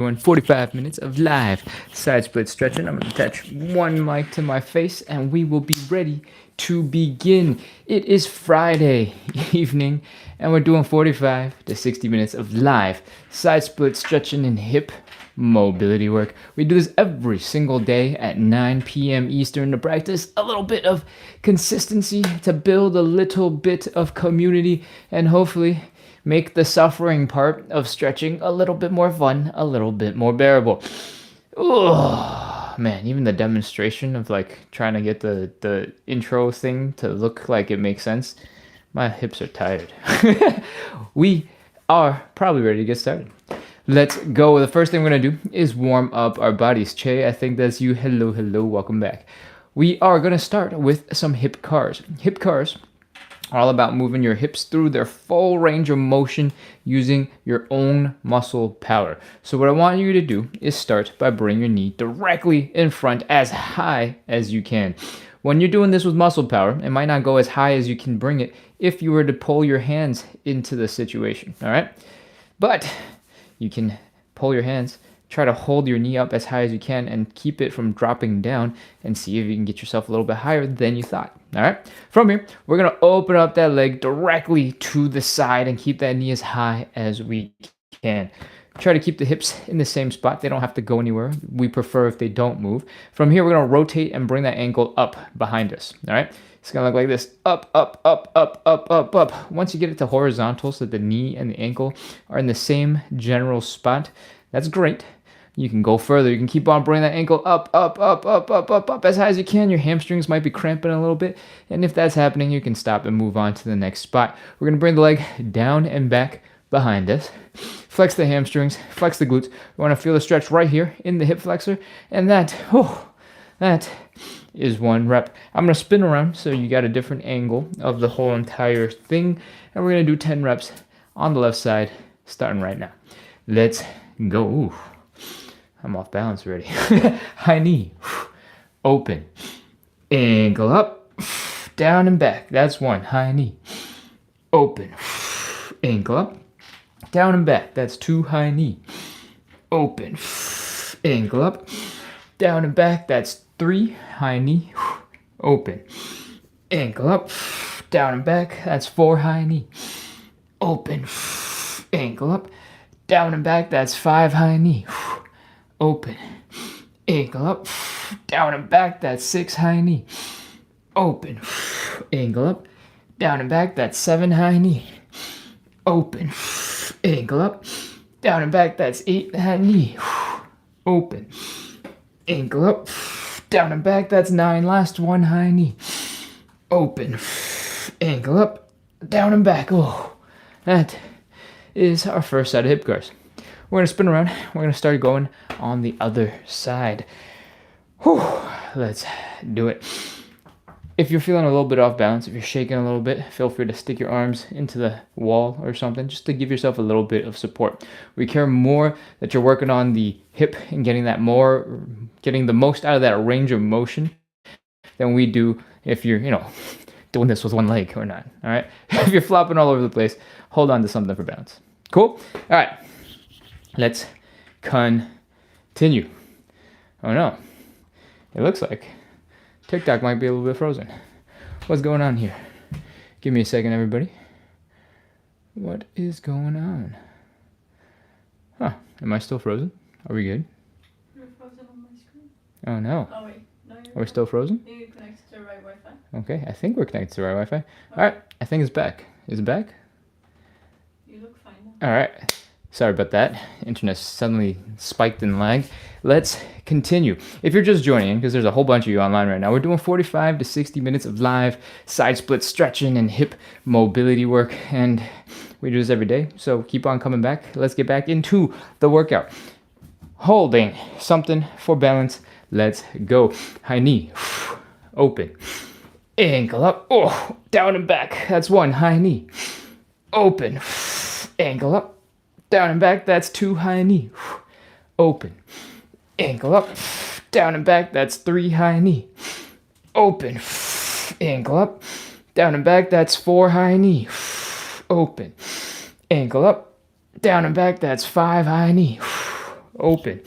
Doing 45 minutes of live side split stretching. I'm going to attach one mic to my face and we will be ready to begin. It is Friday evening and we're doing 45 to 60 minutes of live side split stretching and hip mobility work. We do this every single day at 9 p.m. Eastern to practice a little bit of consistency, to build a little bit of community, and hopefully make the suffering part of stretching a little bit more fun, a little bit more bearable. Oh man, even the demonstration of like trying to get the intro thing to look like it makes sense, my hips are tired. We are probably ready to get started. Let's go. The first thing we're going to do is warm up our bodies. Che, I think that's you. Hello, hello, welcome back. We are going to start with some hip cars. Hip cars are all about moving your hips through their full range of motion using your own muscle power. So what I want you to do is start by bringing your knee directly in front as high as you can. When you're doing this with muscle power, it might not go as high as you can bring it if you were to pull your hands into the situation, all right? But you can pull your hands, try to hold your knee up as high as you can and keep it from dropping down and see if you can get yourself a little bit higher than you thought. All right. From here, we're going to open up that leg directly to the side and keep that knee as high as we can. Try to keep the hips in the same spot. They don't have to go anywhere. We prefer if they don't move. From here, we're going to rotate and bring that ankle up behind us. All right. It's going to look like this. Up, up, up, up, up, up, up. Once you get it to horizontal so that the knee and the ankle are in the same general spot, that's great. You can go further. You can keep on bringing that ankle up, up, up, up, up, up, up as high as you can. Your hamstrings might be cramping a little bit. And if that's happening, you can stop and move on to the next spot. We're going to bring the leg down and back behind us. Flex the hamstrings, flex the glutes. We want to feel the stretch right here in the hip flexor. And that is one rep. I'm going to spin around so you got a different angle of the whole entire thing. And we're going to do 10 reps on the left side, starting right now. Let's go. Ooh, I'm off balance already. High knee. Open. Ankle up. Down and back. That's one. High knee. Open. Ankle up. Down and back. That's two. High knee. Open. Ankle up. Down and back. That's three. High knee. Open. Ankle up. Down and back. That's four. High knee. Open. Ankle up. Down and back. That's five. High knee. Open. Ankle up. Down and back. That's six. High knee. Open. Ankle up. Down and back. That's seven. High knee. Open. Ankle up. Down and back. That's eight. High knee. Open. Ankle up. Down and back. That's nine. Last one. High knee. Open. Ankle up. Down and back. Oh, that is our first set of hip cars. We're going to spin around. We're going to start going on the other side. Whew. Let's do it. If you're feeling a little bit off balance, if you're shaking a little bit, feel free to stick your arms into the wall or something just to give yourself a little bit of support. We care more that you're working on the hip and getting the most out of that range of motion than we do if you're, doing this with one leg or not. All right. If you're flopping all over the place, hold on to something for balance. Cool. All right. Let's continue. Oh no. It looks like TikTok might be a little bit frozen. What's going on here? Give me a second, everybody. What is going on? Huh. Am I still frozen? Are we good? You're frozen on my screen. Oh no. Oh wait. No, you're Are we still frozen? You're connected to the right Wi-Fi. Okay, I think we're connected to our Wi-Fi. Alright, I think it's back. Is it back? You look fine now. Alright. Sorry about that. Internet suddenly spiked and lagged. Let's continue. If you're just joining in, because there's a whole bunch of you online right now, we're doing 45 to 60 minutes of live side split stretching and hip mobility work, and we do this every day, so keep on coming back. Let's get back into the workout. Holding something for balance. Let's go. High knee. Open. Ankle up. Oh, down and back. That's one. High knee. Open. Ankle up. Down and back, that's two. High knee. Open. Ankle up. Down and back, that's three. High knee. Open. Ankle up. Down and back, that's four. High knee. Open. Ankle up. Down and back, that's five. High knee. open,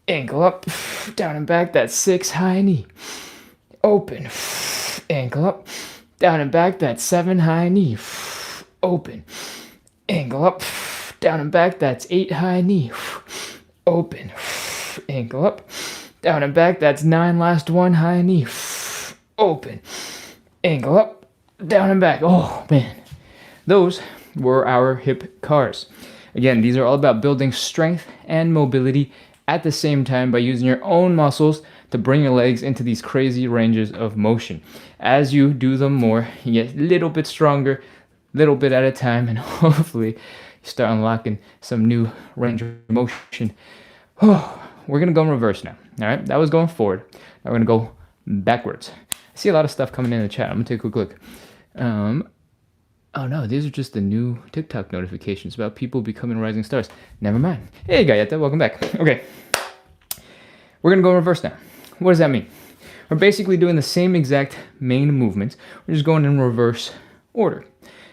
ankle up, down and back, that's 6, high knee, open, ankle up, down and back, that's 7, high knee, open, ankle up, down and back, that's 8, high knee, open, ankle up, down and back, that's 9, last one, high knee, open, ankle up, down and back. Oh man, those were our hip cars. Again, these are all about building strength and mobility at the same time by using your own muscles to bring your legs into these crazy ranges of motion. As you do them more, you get a little bit stronger, little bit at a time, and hopefully you start unlocking some new range of motion. Oh, we're gonna go in reverse now. All right, that was going forward. Now we're gonna go backwards. I see a lot of stuff coming in the chat. I'm gonna take a quick look. Oh no, these are just the new TikTok notifications about people becoming rising stars. Never mind. Hey Gayeta, welcome back. Okay, we're gonna go in reverse now. What does that mean? We're basically doing the same exact main movements. We're just going in reverse order.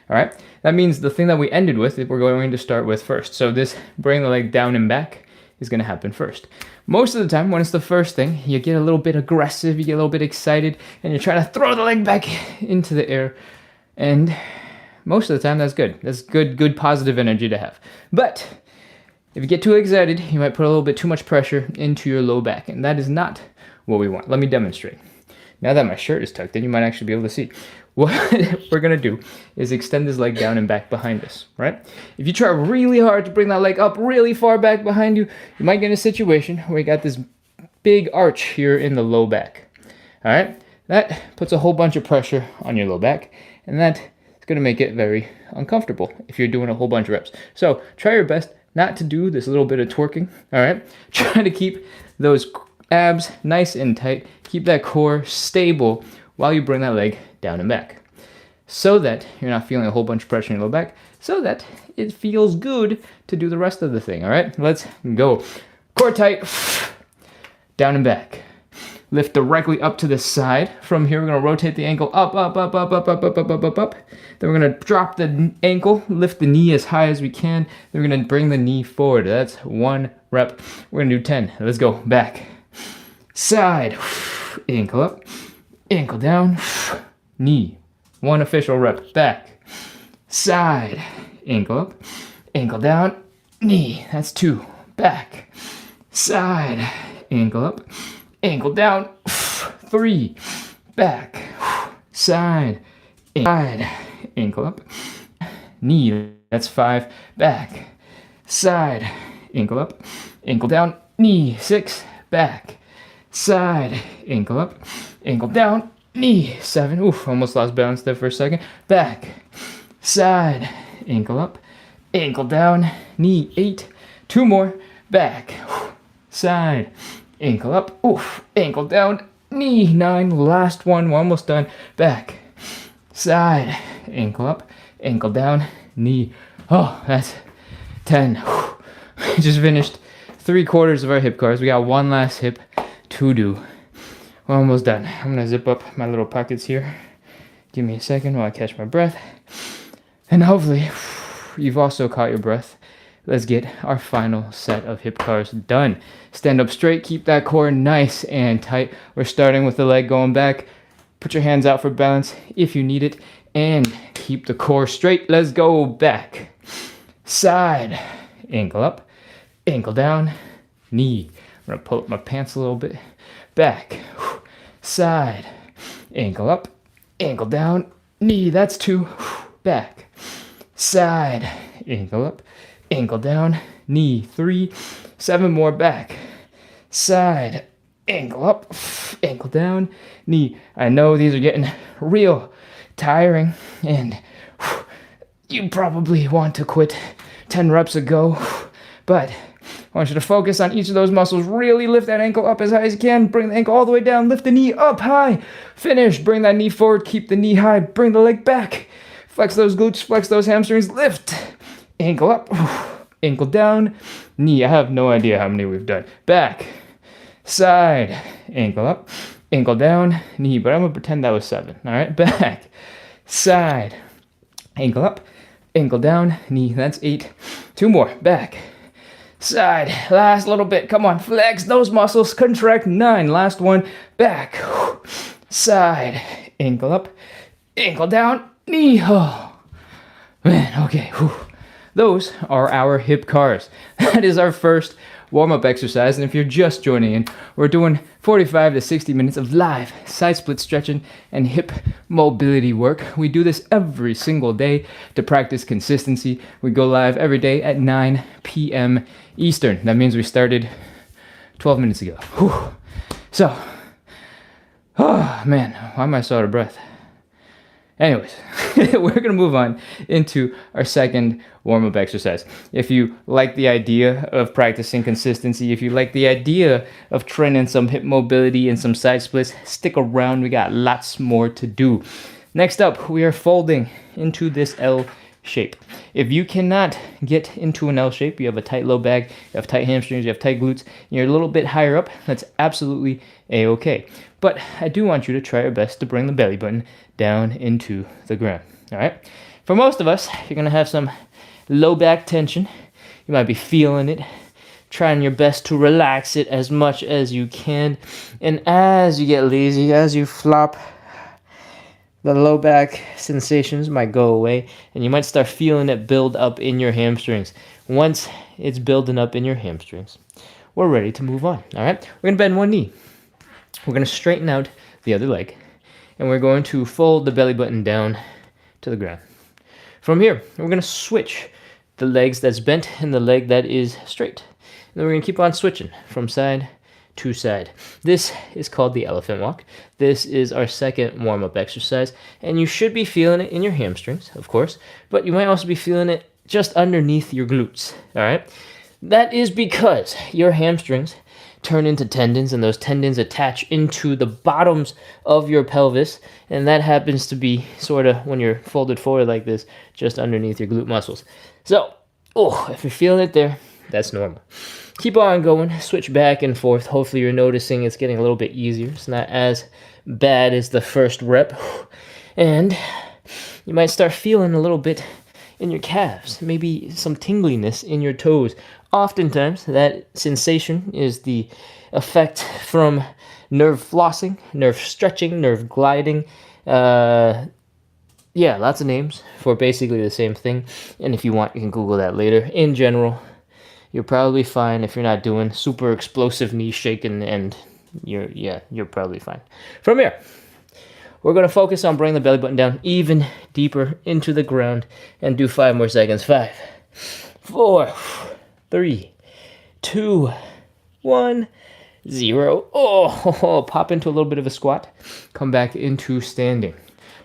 All right, that means the thing that we ended with, we're going to start with first. So this bringing the leg down and back is gonna happen first. Most of the time, when it's the first thing, you get a little bit aggressive, you get a little bit excited, and you're trying to throw the leg back into the air. And most of the time, that's good. That's good positive energy to have. But if you get too excited, you might put a little bit too much pressure into your low back, and that is not what we want. Let me demonstrate. Now that my shirt is tucked in, you might actually be able to see. What we're gonna do is extend this leg down and back behind us, right? If you try really hard to bring that leg up really far back behind you, you might get in a situation where you got this big arch here in the low back, all right? That puts a whole bunch of pressure on your low back, and that is gonna make it very uncomfortable if you're doing a whole bunch of reps. So try your best not to do this little bit of twerking, all right? Try to keep those abs nice and tight, keep that core stable while you bring that leg down and back, so that you're not feeling a whole bunch of pressure in your low back, so that it feels good to do the rest of the thing, all right? Let's go. Core tight, down and back. Lift directly up to the side. From here, we're gonna rotate the ankle up, up, up, up, up, up, up, up, up, up, up. Then we're gonna drop the ankle, lift the knee as high as we can. Then we're gonna bring the knee forward. That's 1 rep. We're gonna do 10. Let's go. Back, side, ankle up, ankle down, knee. 1 official rep. Back, side, ankle up, ankle down, knee. That's 2. Back, side, ankle up, ankle down, 3. Back, side, ankle up, knee. That's 5. Back, side, ankle up, ankle down, knee. 6. Back, side, ankle up, ankle down, knee. 7. Oof, almost lost balance there for a second. Back, side, ankle up, ankle down, knee. 8. 2 more. Back, side, ankle up, oof, ankle down, knee. 9. Last one. We're almost done. Back, side, ankle up, ankle down, knee. Oh, that's 10. Just finished 3/4 of our hip cars. We got 1 last hip to do. We're almost done. I'm gonna zip up my little pockets here. Give me a second while I catch my breath. And hopefully you've also caught your breath. Let's get our final set of hip cars done. Stand up straight, keep that core nice and tight. We're starting with the leg going back. Put your hands out for balance if you need it, and keep the core straight. Let's go. Back, side, ankle up, ankle down, knee. I'm gonna pull up my pants a little bit. Back, side, ankle up, ankle down, knee. That's 2. Back, side, ankle up, ankle down, knee. 3. 7 more. Back, side, ankle up, ankle down, knee. I know these are getting real tiring, and you probably want to quit 10 reps ago, but I want you to focus on each of those muscles. Really lift that ankle up as high as you can. Bring the ankle all the way down. Lift the knee up high. Finish. Bring that knee forward. Keep the knee high. Bring the leg back. Flex those glutes. Flex those hamstrings. Lift. Ankle up. Ankle down. Knee. I have no idea how many we've done. Back. Side. Ankle up. Ankle down. Knee. But I'm going to pretend that was 7. All right. Back. Side. Ankle up. Ankle down. Knee. That's 8. 2 more. Back. side. Last little bit. Come on, flex those muscles. Contract 9. Last one. Back, side. Ankle up, ankle down, knee. Oh, man, okay. Those are our hip cars. That is our first warm-up exercise, and if you're just joining in, we're doing 45 to 60 minutes of live side split stretching and hip mobility work. We do this every single day to practice consistency. We go live every day at 9 p.m. Eastern. That means we started 12 minutes ago. So, oh man, why am I so out of breath? Anyways, we're going to move on into our second warm-up exercise. If you like the idea of practicing consistency, if you like the idea of training some hip mobility and some side splits, stick around. We got lots more to do. Next up, we are folding into this L shape. If you cannot get into an L shape, you have a tight low back, you have tight hamstrings, you have tight glutes, and you're a little bit higher up, that's absolutely a-okay. But I do want you to try your best to bring the belly button down into the ground. All right. For most of us, you're going to have some low back tension. You might be feeling it, trying your best to relax it as much as you can. And as you get lazy, as you flop, the low back sensations might go away, and you might start feeling it build up in your hamstrings. Once it's building up in your hamstrings, we're ready to move on. All right. We're going to bend one knee. We're going to straighten out the other leg, and we're going to fold the belly button down to the ground. From here, we're going to switch the legs that's bent and the leg that is straight. And then we're going to keep on switching from side to side. This is called the elephant walk. This is our second warm-up exercise, and you should be feeling it in your hamstrings, of course, but you might also be feeling it just underneath your glutes, all right? That is because your hamstrings turn into tendons, and those tendons attach into the bottoms of your pelvis, and that happens to be sort of when you're folded forward like this, just underneath your glute muscles. So, if you're feeling it there, that's normal. Keep on going, switch back and forth. Hopefully you're noticing it's getting a little bit easier. It's not as bad as the first rep. And you might start feeling a little bit in your calves, maybe some tingliness in your toes. Oftentimes, that sensation is the effect from nerve flossing, nerve stretching, nerve gliding. Lots of names for basically the same thing. And if you want, you can Google that later. In general, you're probably fine if you're not doing super explosive knee shaking, and you're probably fine. From here, we're going to focus on bringing the belly button down even deeper into the ground and do 5 more seconds. 5, 4, 3, 2, 1, 0. Pop into a little bit of a squat. Come back into standing.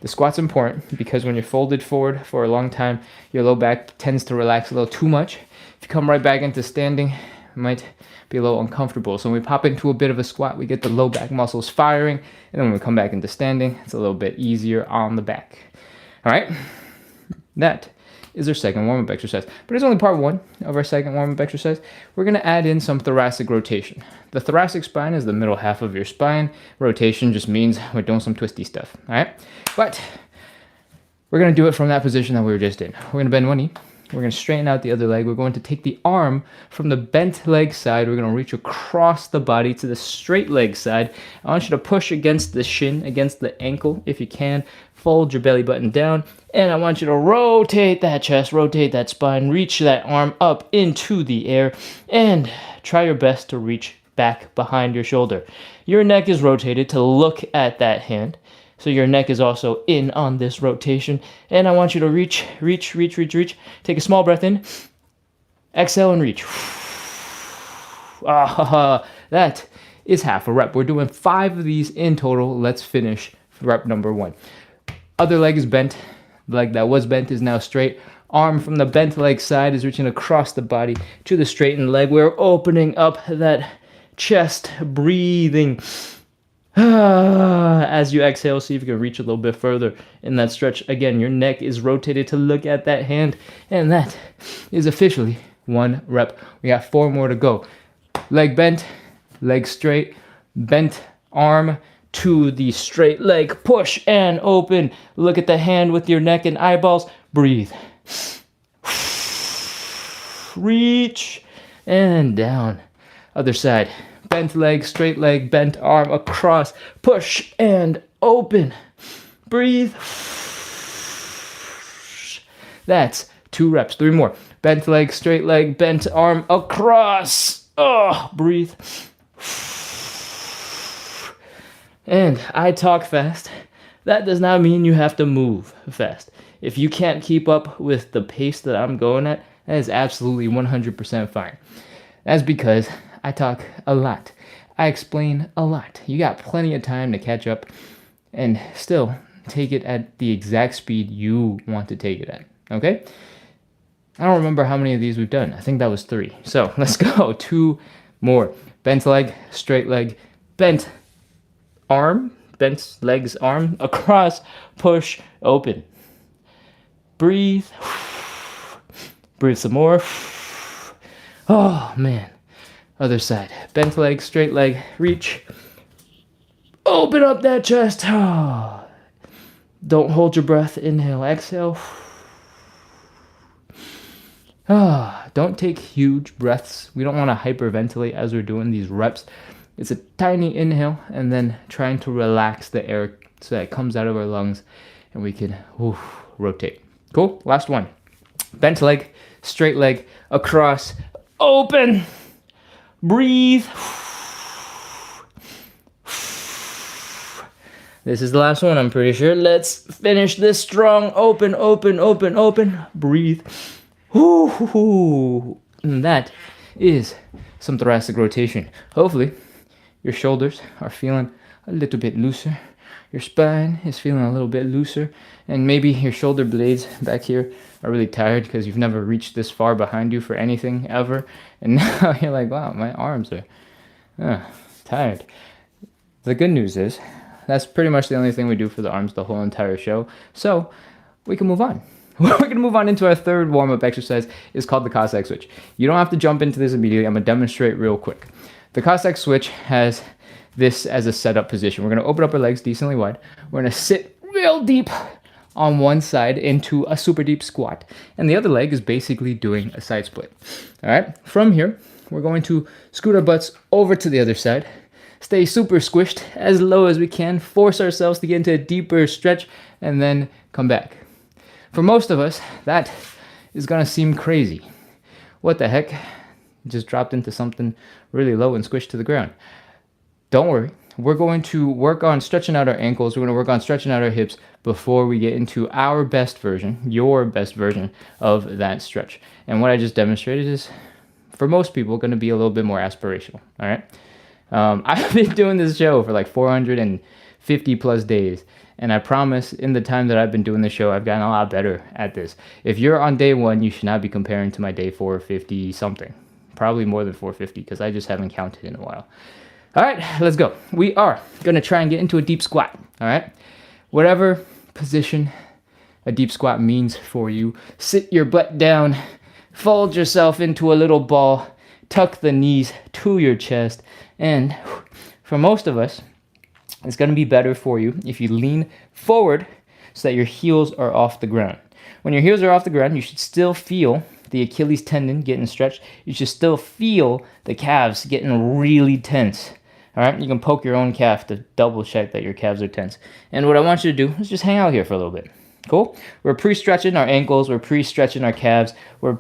The squat's important because when you're folded forward for a long time, your low back tends to relax a little too much. If you come right back into standing, it might be a little uncomfortable. So when we pop into a bit of a squat, we get the low back muscles firing. And then when we come back into standing, it's a little bit easier on the back. All right? That is our second warm-up exercise. But it's only part 1 of our second warm-up exercise. We're going to add in some thoracic rotation. The thoracic spine is the middle half of your spine. Rotation just means we're doing some twisty stuff. All right? But we're going to do it from that position that we were just in. We're going to bend one knee. We're going to straighten out the other leg. We're going to take the arm from the bent leg side. We're going to reach across the body to the straight leg side. I want you to push against the shin, against the ankle if you can. Fold your belly button down. And I want you to rotate that chest, rotate that spine, reach that arm up into the air, and try your best to reach back behind your shoulder. Your neck is rotated to look at that hand. So your neck is also in on this rotation. And I want you to reach. Take a small breath in. Exhale and reach. That is half a rep. We're doing 5 of these in total. Let's finish rep number 1. Other leg is bent. The leg that was bent is now straight. Arm from the bent leg side is reaching across the body to the straightened leg. We're opening up that chest, breathing. As you exhale, see if you can reach a little bit further in that stretch. Again, your neck is rotated to look at that hand, and that is officially 1 rep. We got 4 more to go. Leg bent, leg straight, bent arm to the straight leg. Push and open. Look at the hand with your neck and eyeballs. Breathe. Reach and down. Other side. Bent leg, straight leg, bent arm, across, push, and open. Breathe. That's 2 reps. 3 more. Bent leg, straight leg, bent arm, across. Oh, breathe. And I talk fast. That does not mean you have to move fast. If you can't keep up with the pace that I'm going at, that is absolutely 100% fine. That's because I talk a lot. I explain a lot. You got plenty of time to catch up and still take it at the exact speed you want to take it at. Okay? I don't remember how many of these we've done. I think that was 3. So let's go. 2 more. Bent leg, straight leg, bent arm, bent legs, arm, across, push, open. Breathe. Breathe some more. Oh, man. Other side. Bent leg, straight leg, reach. Open up that chest. Oh. Don't hold your breath. Inhale, exhale. Don't take huge breaths. We don't want to hyperventilate as we're doing these reps. It's a tiny inhale and then trying to relax the air so that it comes out of our lungs and we can rotate. Cool? Last one. Bent leg, straight leg, across, open. Breathe. This is the last one, I'm pretty sure. Let's finish this strong. Open, open, open, open. Breathe. And that is some thoracic rotation. Hopefully, your shoulders are feeling a little bit looser. Your spine is feeling a little bit looser. And maybe your shoulder blades back here are really tired because you've never reached this far behind you for anything ever. And now you're like, wow, my arms are tired. The good news is that's pretty much the only thing we do for the arms the whole entire show. So we can move on. We're going to move on into our third warm-up exercise. It's called the Cossack switch. You don't have to jump into this immediately. I'm going to demonstrate real quick. The Cossack switch has this as a setup position. We're going to open up our legs decently wide. We're going to sit real deep on one side into a super deep squat. And the other leg is basically doing a side split. All right. From here, we're going to scoot our butts over to the other side. Stay super squished as low as we can. Force ourselves to get into a deeper stretch and then come back. For most of us, that is going to seem crazy. What the heck? Just dropped into something really low and squished to the ground. Don't worry. We're going to work on stretching out our ankles. We're going to work on stretching out our hips before we get into our best version, your best version of that stretch. And what I just demonstrated is, for most people, going to be a little bit more aspirational. All right. I've been doing this show for like 450 plus days. And I promise in the time that I've been doing the show, I've gotten a lot better at this. If you're on day 1, you should not be comparing to my day 450 something. Probably more than 450 because I just haven't counted in a while. All right, let's go. We are going to try and get into a deep squat. All right. Whatever position a deep squat means for you, sit your butt down, fold yourself into a little ball, tuck the knees to your chest. And for most of us, it's going to be better for you if you lean forward so that your heels are off the ground. When your heels are off the ground, you should still feel the Achilles tendon getting stretched. You should still feel the calves getting really tense. All right, you can poke your own calf to double check that your calves are tense. And what I want you to do is just hang out here for a little bit. Cool? We're pre-stretching our ankles. We're pre-stretching our calves. We're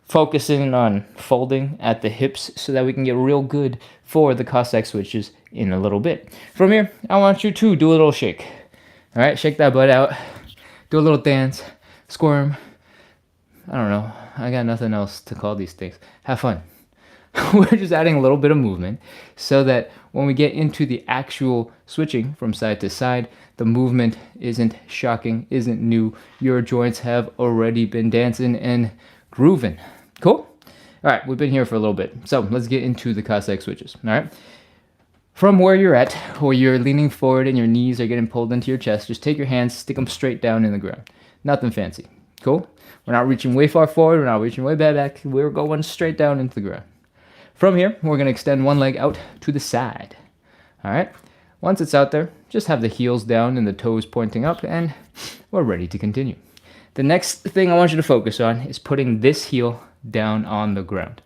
focusing on folding at the hips so that we can get real good for the Cossack switches in a little bit. From here, I want you to do a little shake. All right, shake that butt out. Do a little dance, squirm. I don't know. I got nothing else to call these things. Have fun. We're just adding a little bit of movement so that when we get into the actual switching from side to side, the movement isn't shocking, isn't new. Your joints have already been dancing and grooving. Cool? All right, we've been here for a little bit. So let's get into the Cossack switches. All right. From where you're at, where you're leaning forward and your knees are getting pulled into your chest, just take your hands, stick them straight down in the ground. Nothing fancy. Cool? We're not reaching way far forward. We're not reaching way back. We're going straight down into the ground. From here, we're going to extend one leg out to the side. All right? Once it's out there, just have the heels down and the toes pointing up, and we're ready to continue. The next thing I want you to focus on is putting this heel down on the ground.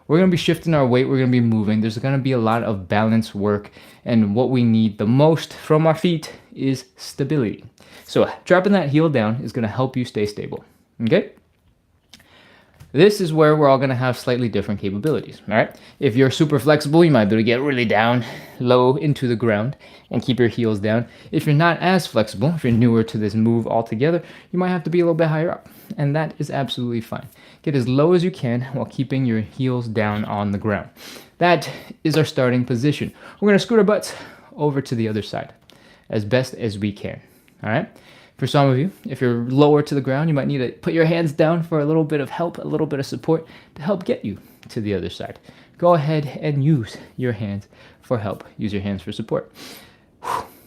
we're going to be shifting our weight. We're going to be moving. There's going to be a lot of balance work. And what we need the most from our feet is stability. So dropping that heel down is going to help you stay stable. Okay? This is where we're all going to have slightly different capabilities, all right? If you're super flexible, you might be able to get really down, low into the ground and keep your heels down. If you're not as flexible, if you're newer to this move altogether, you might have to be a little bit higher up, and that is absolutely fine. Get as low as you can while keeping your heels down on the ground. That is our starting position. We're going to scoot our butts over to the other side as best as we can, all right? For some of you, if you're lower to the ground, you might need to put your hands down for a little bit of help, a little bit of support to help get you to the other side. Go ahead and use your hands for help. Use your hands for support.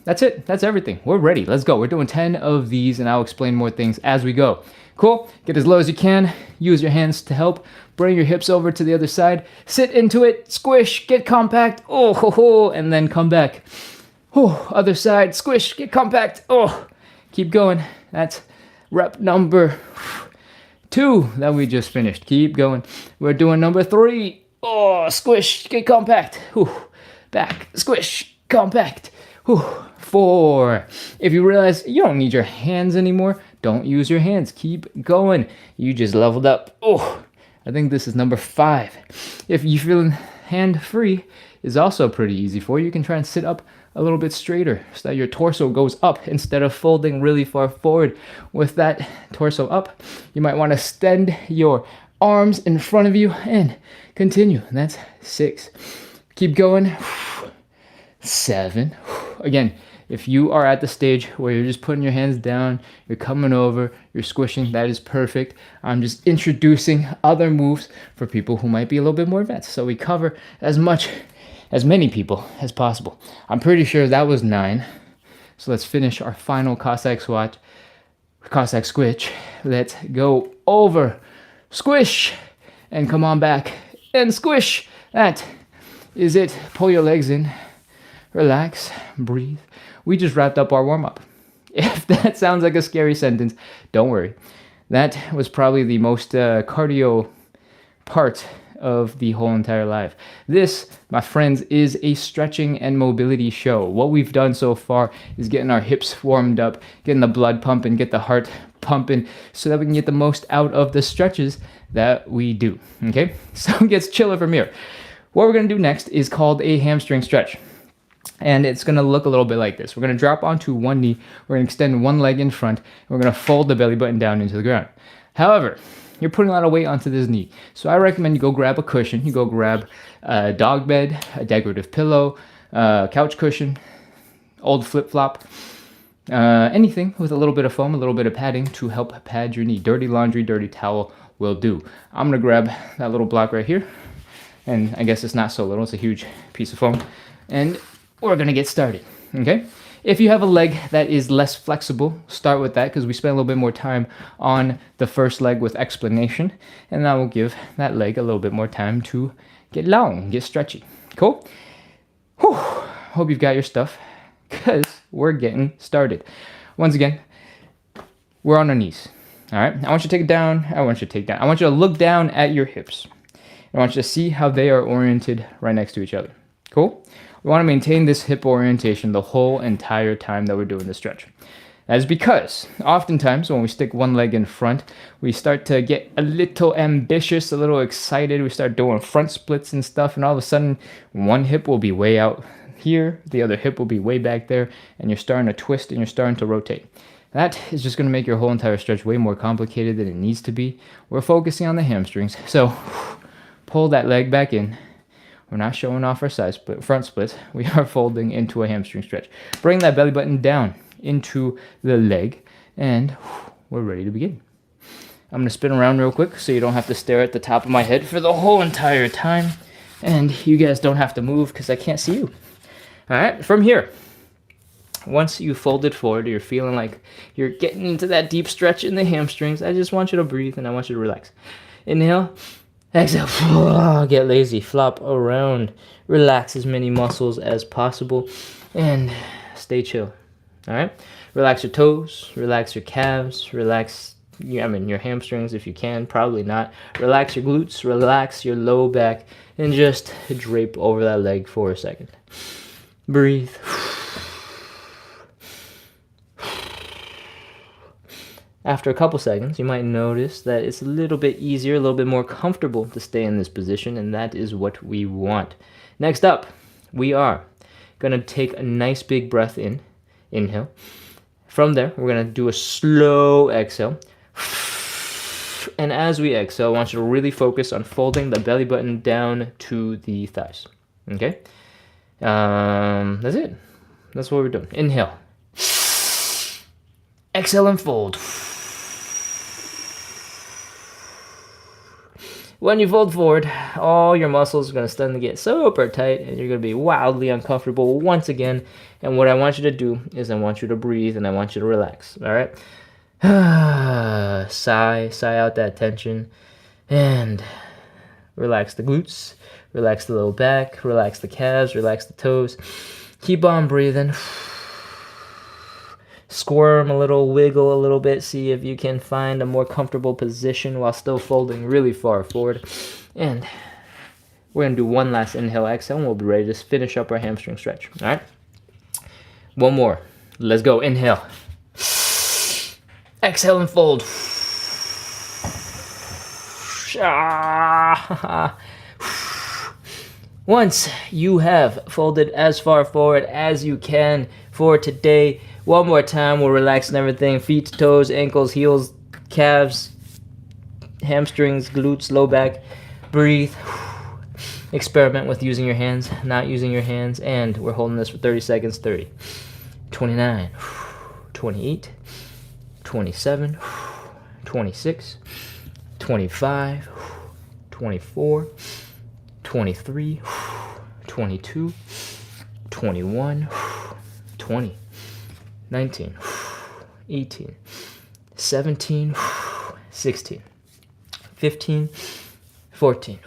That's it. That's everything. We're ready. Let's go. We're doing 10 of these, and I'll explain more things as we go. Cool. Get as low as you can. Use your hands to help. Bring your hips over to the other side. Sit into it. Squish. Get compact. Oh, ho, ho, and then come back. Oh, other side. Squish. Get compact. Oh. Keep going. That's rep number 2 that we just finished. Keep going. We're doing number 3. Oh, squish, get compact. Whew. Back, squish, compact. Whew. 4. If you realize you don't need your hands anymore, don't use your hands. Keep going. You just leveled up. Oh, I think this is number 5. If you're feeling hand free, is also pretty easy for you. You can try and sit up a little bit straighter so that your torso goes up instead of folding really far forward. With that torso up, you might want to extend your arms in front of you and continue. And that's 6. Keep going. 7. Again, if you are at the stage where you're just putting your hands down, you're coming over, you're squishing, that is perfect. I'm just introducing other moves for people who might be a little bit more advanced. So we cover as many people as possible. I'm pretty sure that was 9. So let's finish our final Cossack squat, Cossack squish. Let's go over, squish, and come on back, and squish. That is it. Pull your legs in, relax, breathe. We just wrapped up our warm-up. If that sounds like a scary sentence, don't worry. That was probably the most cardio part of the whole entire live. This, my friends, is a stretching and mobility show. What we've done so far is getting our hips warmed up, getting the blood pumping, get the heart pumping, so that we can get the most out of the stretches that we do. Okay, so it gets chiller from here. What we're going to do next is called a hamstring stretch. And it's going to look a little bit like this. We're going to drop onto one knee, we're going to extend one leg in front, and we're going to fold the belly button down into the ground. However, you're putting a lot of weight onto this knee. So I recommend you go grab a cushion. You go grab a dog bed, a decorative pillow, couch cushion, old flip-flop, anything with a little bit of foam, a little bit of padding to help pad your knee. Dirty laundry, dirty towel will do. I'm going to grab that little block right here. And I guess it's not so little. It's a huge piece of foam. And we're going to get started, okay? If you have a leg that is less flexible, start with that because we spent a little bit more time on the first leg with explanation, and that will give that leg a little bit more time to get long, get stretchy. Cool? Whew. Hope you've got your stuff because we're getting started. Once again, we're on our knees, all right? I want you to take it down. I want you to look down at your hips. I want you to see how they are oriented right next to each other. Cool? We want to maintain this hip orientation the whole entire time that we're doing the stretch. That is because oftentimes when we stick one leg in front, we start to get a little ambitious, a little excited. We start doing front splits and stuff, and all of a sudden one hip will be way out here, the other hip will be way back there, and you're starting to twist and you're starting to rotate. That is just going to make your whole entire stretch way more complicated than it needs to be. We're focusing on the hamstrings, so pull that leg back in. We're not showing off our side split, front splits. We are folding into a hamstring stretch. Bring that belly button down into the leg, and we're ready to begin. I'm going to spin around real quick so you don't have to stare at the top of my head for the whole entire time, and you guys don't have to move because I can't see you. All right, from here, once you fold it forward, you're feeling like you're getting into that deep stretch in the hamstrings. I just want you to breathe, and I want you to relax. Inhale. Exhale, get lazy, flop around, relax as many muscles as possible, and stay chill, all right? Relax your toes, relax your calves, relax your hamstrings if you can, probably not. Relax your glutes, relax your low back, and just drape over that leg for a second. Breathe. After a couple seconds, you might notice that it's a little bit easier, a little bit more comfortable to stay in this position, and that is what we want. Next up, we are going to take a nice big breath in. Inhale. From there, we're going to do a slow exhale. And as we exhale, I want you to really focus on folding the belly button down to the thighs. Okay? That's it. That's what we're doing. Inhale. Exhale and fold. When you fold forward, all your muscles are going to start to get super tight, and you're going to be wildly uncomfortable once again. And what I want you to do is I want you to breathe, and I want you to relax. All right? Sigh out that tension, and relax the glutes, relax the low back, relax the calves, relax the toes. Keep on breathing. Squirm a little, wiggle a little bit, see if you can find a more comfortable position while still folding really far forward. And we're going to do one last inhale, exhale, and we'll be ready to finish up our hamstring stretch. All right? One more. Let's go. Inhale. Exhale and fold. Once you have folded as far forward as you can for today, one more time, we'll relax and everything. Feet, toes, ankles, heels, calves, hamstrings, glutes, low back. Breathe. Experiment with using your hands, not using your hands. And we're holding this for 30 seconds. 30, 29, 28, 27, 26, 25, 24, 23, 22, 21, 20. 19, 18, 17, 16, 15, 14,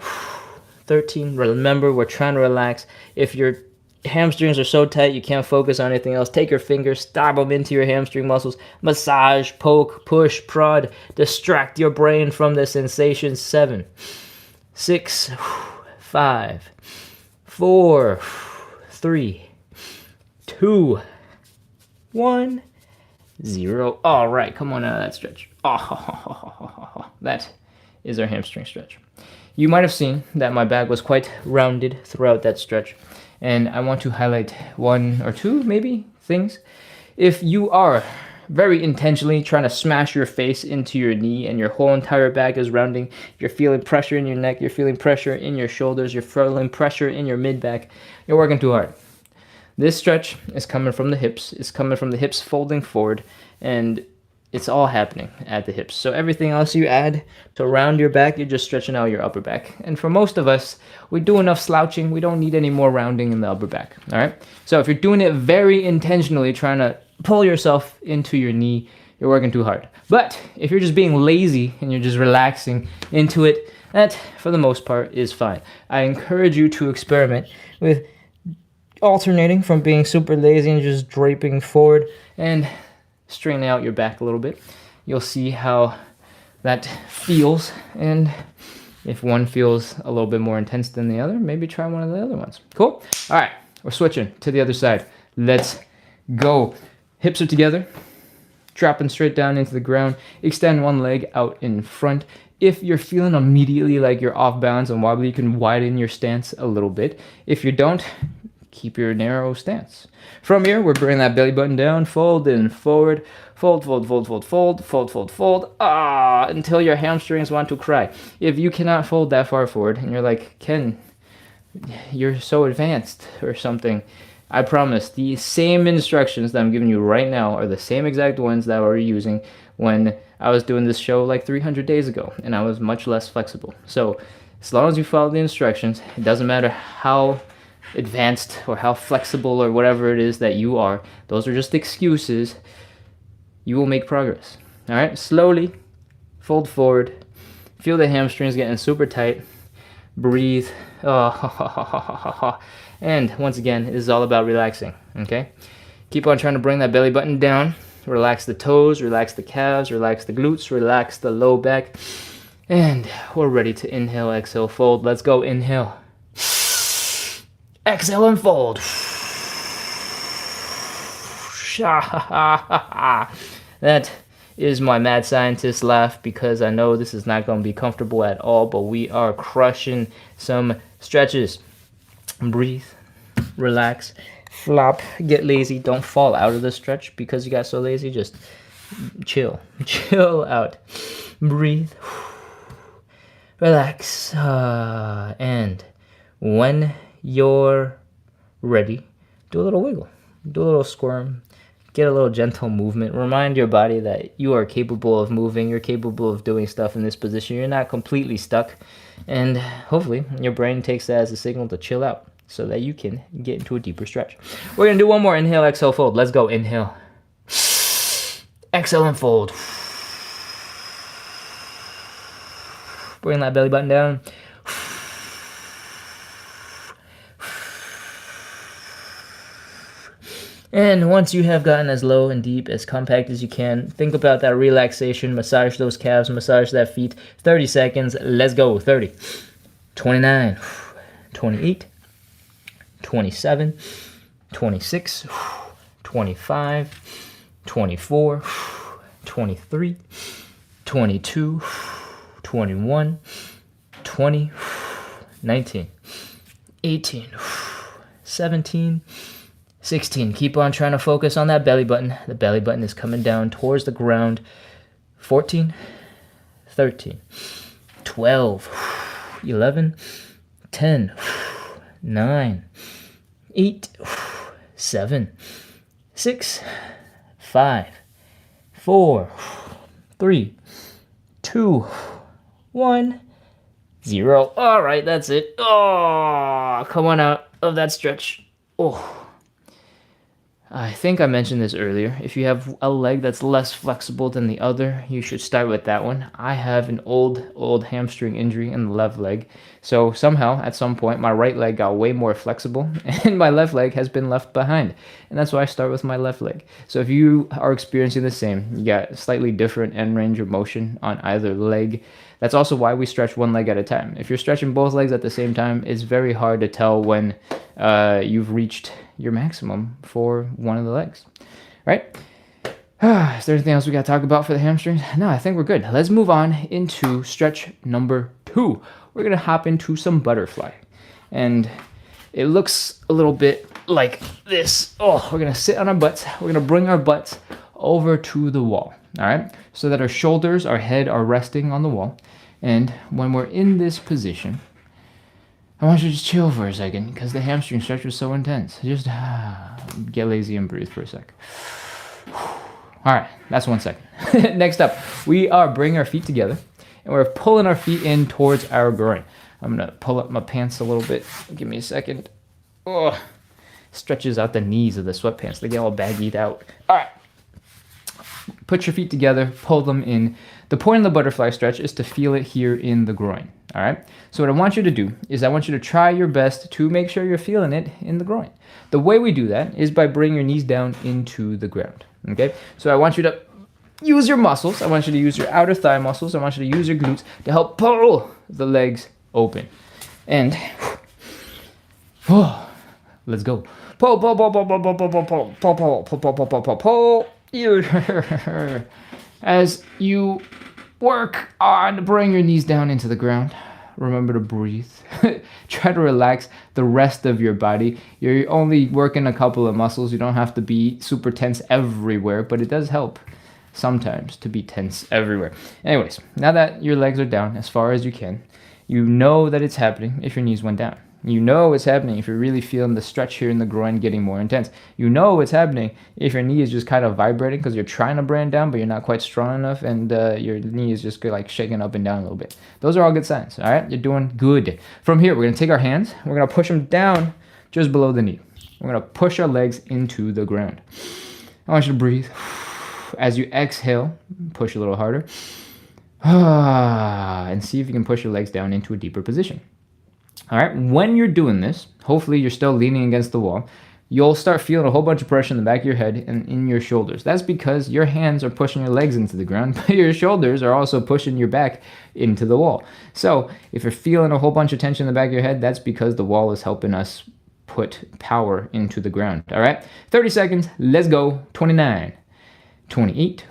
13. Remember, we're trying to relax. If your hamstrings are so tight you can't focus on anything else, take your fingers, stab them into your hamstring muscles, massage, poke, push, prod, distract your brain from the sensation. 7, 6, 5, 4, 3, 2, 1, 0. All right, come on out of that stretch. That is our hamstring stretch. You might have seen that my back was quite rounded throughout that stretch, and I want to highlight one or two, maybe, things. If you are very intentionally trying to smash your face into your knee and your whole entire back is rounding, you're feeling pressure in your neck, you're feeling pressure in your shoulders, you're feeling pressure in your mid-back, you're working too hard. This stretch is coming from the hips. It's coming from the hips folding forward, and it's all happening at the hips. So everything else you add to round your back, you're just stretching out your upper back. And for most of us, we do enough slouching. We don't need any more rounding in the upper back, all right? So if you're doing it very intentionally, trying to pull yourself into your knee, you're working too hard. But if you're just being lazy and you're just relaxing into it, that, for the most part, is fine. I encourage you to experiment with alternating from being super lazy and just draping forward and straightening out your back a little bit. You'll see how that feels, and if one feels a little bit more intense than the other, maybe try one of the other ones. Cool? All right, we're switching to the other side. Let's go. Hips are together, dropping straight down into the ground. Extend one leg out in front. If you're feeling immediately like you're off balance and wobbly, you can widen your stance a little bit. If you don't, keep your narrow stance. From here, we're bringing that belly button down, fold in, forward, fold, fold, fold, fold, fold, fold, fold, fold, until your hamstrings want to cry. If you cannot fold that far forward, and you're like, Ken, you're so advanced or something, I promise, the same instructions that I'm giving you right now are the same exact ones that I were using when I was doing this show like 300 days ago, and I was much less flexible. So as long as you follow the instructions, it doesn't matter how advanced or how flexible or whatever it is that you are. Those are just excuses. You will make progress. All right, slowly fold forward. Feel the hamstrings getting super tight. Breathe. And once again, this is all about relaxing. Okay, keep on trying to bring that belly button down. Relax the toes, relax the calves, relax the glutes, relax the low back. And we're ready to inhale, exhale, fold. Let's go. Inhale. Exhale and fold. That is my mad scientist laugh, because I know this is not going to be comfortable at all, but we are crushing some stretches. Breathe, relax, flop, get lazy. Don't fall out of the stretch because you got so lazy. Just chill out. Breathe, relax, and when you're ready, do a little wiggle, do a little squirm, get a little gentle movement. Remind your body that you are capable of moving, you're capable of doing stuff in this position. You're not completely stuck, and hopefully your brain takes that as a signal to chill out so that you can get into a deeper stretch. We're gonna do one more. Inhale, exhale, fold. Let's go. Inhale, exhale, and fold. Bring that belly button down. And once you have gotten as low and deep, as compact as you can, think about that relaxation. Massage those calves, massage that feet. 30 seconds. Let's go. 30, 29, 28, 27, 26, 25, 24, 23, 22, 21, 20, 19, 18, 17, 16. Keep on trying to focus on that belly button. The belly button is coming down towards the ground. 14, 13, 12, 11, 10, 9, 8, 7, 6, 5, 4, 3, 2, 1, 0. All right, that's it. Oh, come on out of that stretch. Oh. I think I mentioned this earlier. If you have a leg that's less flexible than the other, you should start with that one. I have an old hamstring injury in the left leg. So somehow, at some point, my right leg got way more flexible and my left leg has been left behind. And that's why I start with my left leg. So if you are experiencing the same, you got slightly different end range of motion on either leg. That's also why we stretch one leg at a time. If you're stretching both legs at the same time, it's very hard to tell when you've reached your maximum for one of the legs, right? Is there anything else we got to talk about for the hamstrings? No, I think we're good. Let's move on into stretch number 2. We're going to hop into some butterfly. And it looks a little bit like this. Oh, we're going to sit on our butts. We're going to bring our butts over to the wall, all right? So that our shoulders, our head are resting on the wall. And when we're in this position, I want you to just chill for a second because the hamstring stretch was so intense. Just get lazy and breathe for a sec. All right, that's 1 second. Next up, we are bringing our feet together and we're pulling our feet in towards our groin. I'm going to pull up my pants a little bit. Give me a second. Oh, stretches out the knees of the sweatpants. They get all baggied out. All right. Put your feet together, pull them in. The point of the butterfly stretch is to feel it here in the groin, all right? So what I want you to do is I want you to try your best to make sure you're feeling it in the groin. The way we do that is by bringing your knees down into the ground, okay? So I want you to use your muscles. I want you to use your outer thigh muscles. I want you to use your glutes to help pull the legs open. And, let's go. Pull, pull, pull, pull, pull, pull, pull, pull, pull, pull, pull, pull, pull, pull, pull, pull. As you work on bringing your knees down into the ground, remember to breathe. Try to relax the rest of your body. You're only working a couple of muscles. You don't have to be super tense everywhere, but it does help sometimes to be tense everywhere. Anyways, now that your legs are down as far as you can, you know that it's happening if your knees went down. You know it's happening if you're really feeling the stretch here in the groin getting more intense. You know it's happening if your knee is just kind of vibrating because you're trying to bring it down, but you're not quite strong enough, and your knee is just like shaking up and down a little bit. Those are all good signs, all right? You're doing good. From here, we're going to take our hands. We're going to push them down just below the knee. We're going to push our legs into the ground. I want you to breathe. As you exhale, push a little harder. And see if you can push your legs down into a deeper position. All right, when you're doing this, hopefully you're still leaning against the wall. you'll start feeling a whole bunch of pressure in the back of your head and in your shoulders. That's because your hands are pushing your legs into the ground, but your shoulders are also pushing your back into the wall. So if you're feeling a whole bunch of tension in the back of your head, that's because the wall is helping us put power into the ground. All right, 30 seconds. Let's go. 29, 28,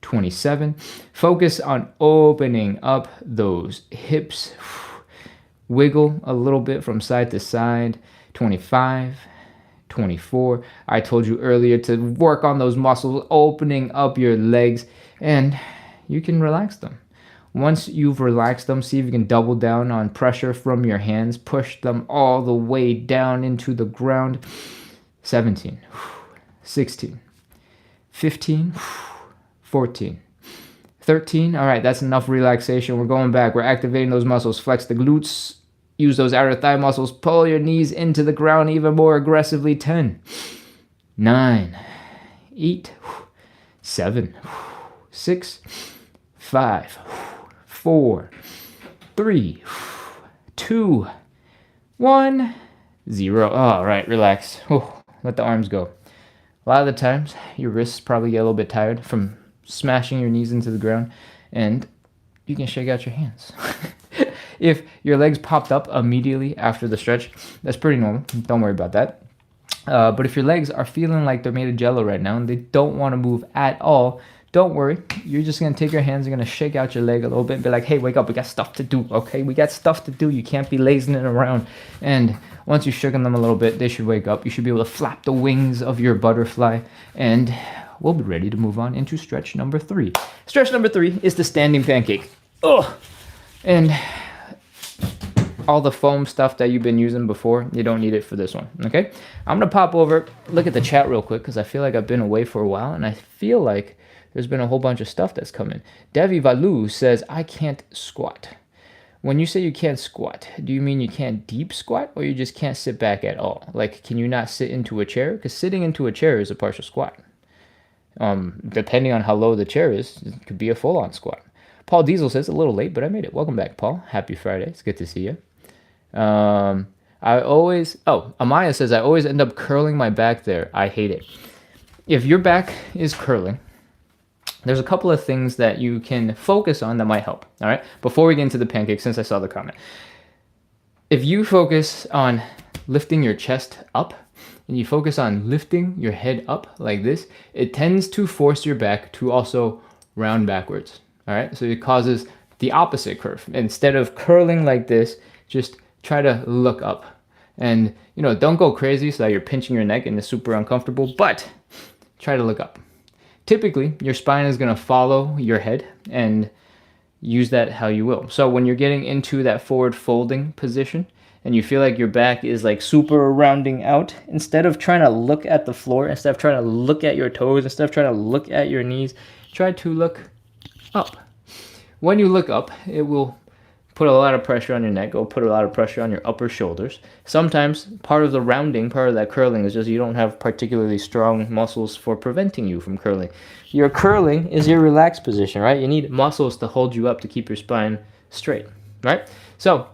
27. Focus on opening up those hips. Wiggle a little bit from side to side. 25, 24. I told you earlier to work on those muscles, opening up your legs, and you can relax them. Once you've relaxed them, see if you can double down on pressure from your hands. Push them all the way down into the ground. 17, 16, 15, 14, 13. All right, that's enough relaxation. We're going back. We're activating those muscles. Flex the glutes. Use those outer thigh muscles. Pull your knees into the ground even more aggressively. 10, 9, 8, 7, 6, 5, 4, 3, 2, 1, 0. All right, relax. Let the arms go. A lot of the times, your wrists probably get a little bit tired from smashing your knees into the ground, and you can shake out your hands. If your legs popped up immediately after the stretch, that's pretty normal. Don't worry about that. But if your legs are feeling like they're made of jello right now and they don't want to move at all, don't worry. You're just going to take your hands and going to shake out your leg a little bit and be like, hey, wake up. We got stuff to do, okay? We got stuff to do. You can't be lazing it around. And once you've shaken them a little bit, they should wake up. You should be able to flap the wings of your butterfly, and we'll be ready to move on into stretch number 3. Stretch number 3 is the standing pancake. And all the foam stuff that you've been using before, you don't need it for this one, okay? I'm going to pop over, look at the chat real quick, because I feel like I've been away for a while, and I feel like there's been a whole bunch of stuff that's come in. Devi Valu says, I can't squat. When you say you can't squat, do you mean you can't deep squat, or you just can't sit back at all? Like, can you not sit into a chair? Because sitting into a chair is a partial squat. Depending on how low the chair is, it could be a full-on squat. Paul Diesel says, a little late, but I made it. Welcome back, Paul. Happy Friday. It's good to see you. Amaya says, I always end up curling my back there. I hate it. If your back is curling, there's a couple of things that you can focus on that might help. All right. Before we get into the pancake, since I saw the comment, if you focus on lifting your chest up and you focus on lifting your head up like this, it tends to force your back to also round backwards. All right. So it causes the opposite curve. Instead of curling like this, just try to look up, and don't go crazy so that you're pinching your neck and it's super uncomfortable, but try to look up. Typically, your spine is going to follow your head, and use that how you will. So when you're getting into that forward folding position and you feel like your back is like super rounding out, instead of trying to look at the floor, instead of trying to look at your toes, instead of trying to look at your knees, try to look up. When you look up, it will put a lot of pressure on your neck. It'll put a lot of pressure on your upper shoulders. Sometimes part of the rounding, part of that curling is just you don't have particularly strong muscles for preventing you from curling. Your curling is your relaxed position, right? You need muscles to hold you up to keep your spine straight, right? So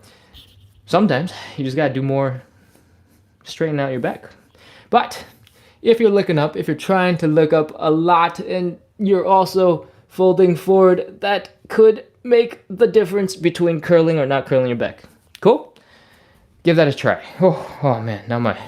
sometimes you just got to do more straightening out your back. But if you're looking up, if you're trying to look up a lot and you're also folding forward, that could make the difference between curling or not curling your back. Cool? Give that a try. Oh man, now my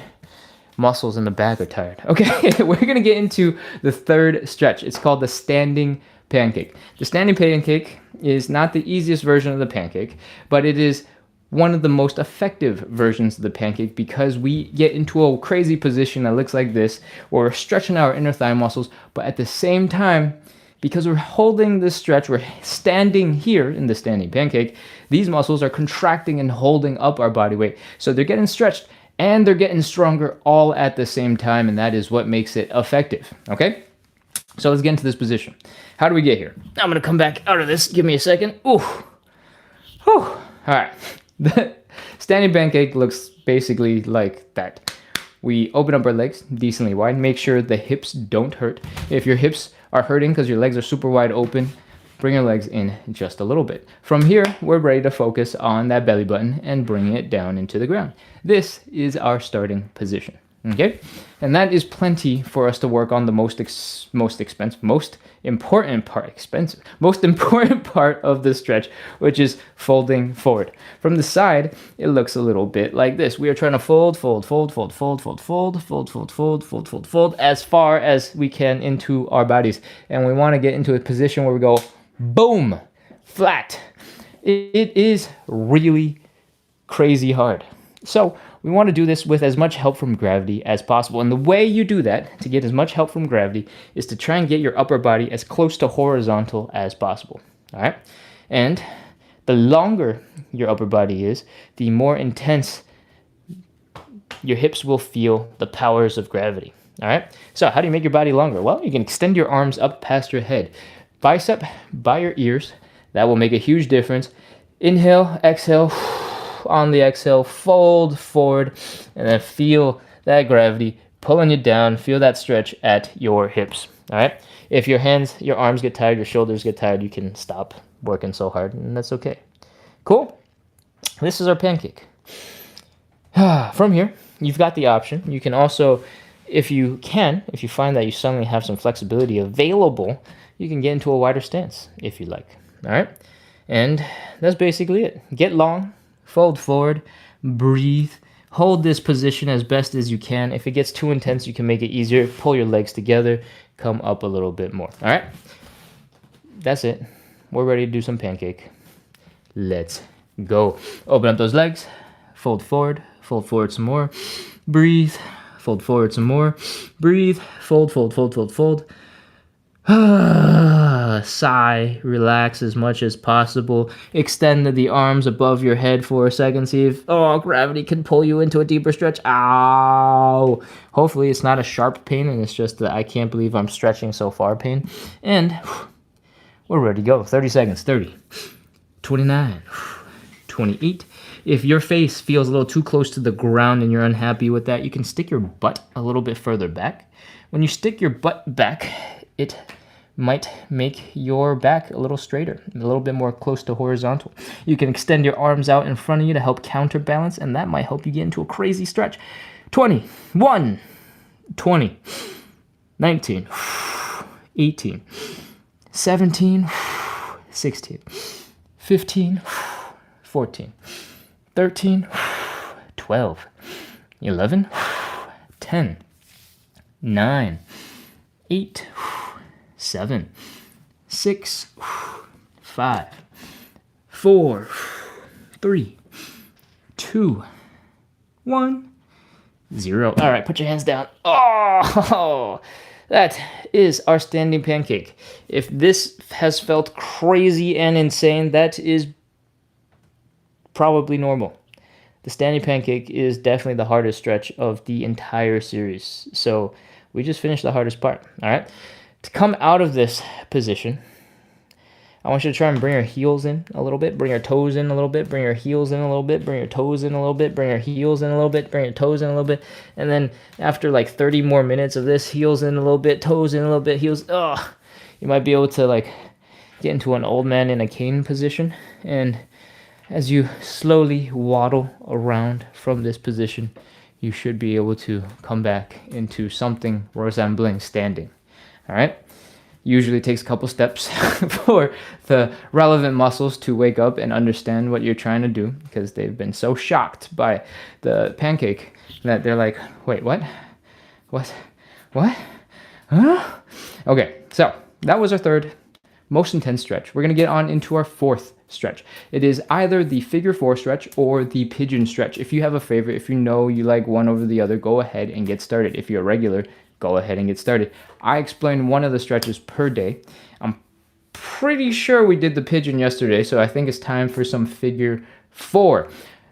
muscles in the back are tired. Okay, we're going to get into the third stretch. It's called the standing pancake. The standing pancake is not the easiest version of the pancake, but it is one of the most effective versions of the pancake because we get into a crazy position that looks like this, where we're stretching our inner thigh muscles, but at the same time, because we're holding this stretch, we're standing here in the standing pancake, these muscles are contracting and holding up our body weight. So they're getting stretched and they're getting stronger all at the same time, and that is what makes it effective, okay? So let's get into this position. How do we get here? I'm gonna come back out of this. Give me a second. Ooh. Whew. All right. The standing pancake looks basically like that. We open up our legs decently wide. Make sure the hips don't hurt. If your hips are hurting because your legs are super wide open, bring your legs in just a little bit. From here, we're ready to focus on that belly button and bring it down into the ground. This is our starting position, Okay, and that is plenty for us to work on the most important part of the stretch, which is folding forward. From the side, it looks a little bit like this. We are trying to fold as far as we can into our bodies, and we want to get into a position where we go boom, flat. It is really crazy hard. So we want to do this with as much help from gravity as possible. And the way you do that, to get as much help from gravity, is to try and get your upper body as close to horizontal as possible. All right? And the longer your upper body is, the more intense your hips will feel the powers of gravity. All right? So how do you make your body longer? Well, you can extend your arms up past your head. Bicep by your ears. That will make a huge difference. Inhale, exhale. On the exhale, fold forward, and then feel that gravity pulling you down. Feel that stretch at your hips. All right. If your arms get tired, your shoulders get tired, you can stop working so hard, and that's okay. Cool. This is our pancake. From here, you've got the option. You can also, if you find that you suddenly have some flexibility available, you can get into a wider stance if you like. All right. And that's basically it. Get long. Fold forward, breathe, hold this position as best as you can. If it gets too intense, you can make it easier. Pull your legs together, come up a little bit more. All right? That's it. We're ready to do some pancake. Let's go. Open up those legs, fold forward some more, breathe, fold forward some more, breathe, fold. Sigh, relax as much as possible. Extend the arms above your head for a second. See if gravity can pull you into a deeper stretch. Ow! Hopefully it's not a sharp pain and it's just the I can't believe I'm stretching so far pain. And we're ready to go. 30 seconds. 30, 29, 28. If your face feels a little too close to the ground and you're unhappy with that, you can stick your butt a little bit further back. When you stick your butt back, it might make your back a little straighter, a little bit more close to horizontal. You can extend your arms out in front of you to help counterbalance, and that might help you get into a crazy stretch. 21, 20, 19, 18, 17, 16, 15, 14, 13, 12, 11, 10, 9, 8, 7, 6, 5, 4, 3, 2, 1, 0. All right, put your hands down. Oh, that is our standing pancake. If this has felt crazy and insane, that is probably normal. The standing pancake is definitely the hardest stretch of the entire series. So we just finished the hardest part. All right. To come out of this position, I want you to try and bring your heels in a little bit, bring your toes in a little bit, bring your heels in a little bit, bring your toes in a little bit, bring your heels in a little bit, bring your toes in a little bit. And then after like 30 more minutes of this, heels in a little bit, toes in a little bit, heels, you might be able to like get into an old man in a cane position. And as you slowly waddle around from this position, you should be able to come back into something resembling standing. All right. Usually takes a couple steps for the relevant muscles to wake up and understand what you're trying to do, because they've been so shocked by the pancake that they're like, wait, what? Huh? Okay. So that was our third most intense stretch. We're going to get on into our fourth stretch. It is either the figure 4 stretch or the pigeon stretch. If you have a favorite, if you know you like one over the other, go ahead and get started. If you're a regular, go ahead and get started. I explained one of the stretches per day. I'm pretty sure we did the pigeon yesterday, so I think it's time for some figure 4.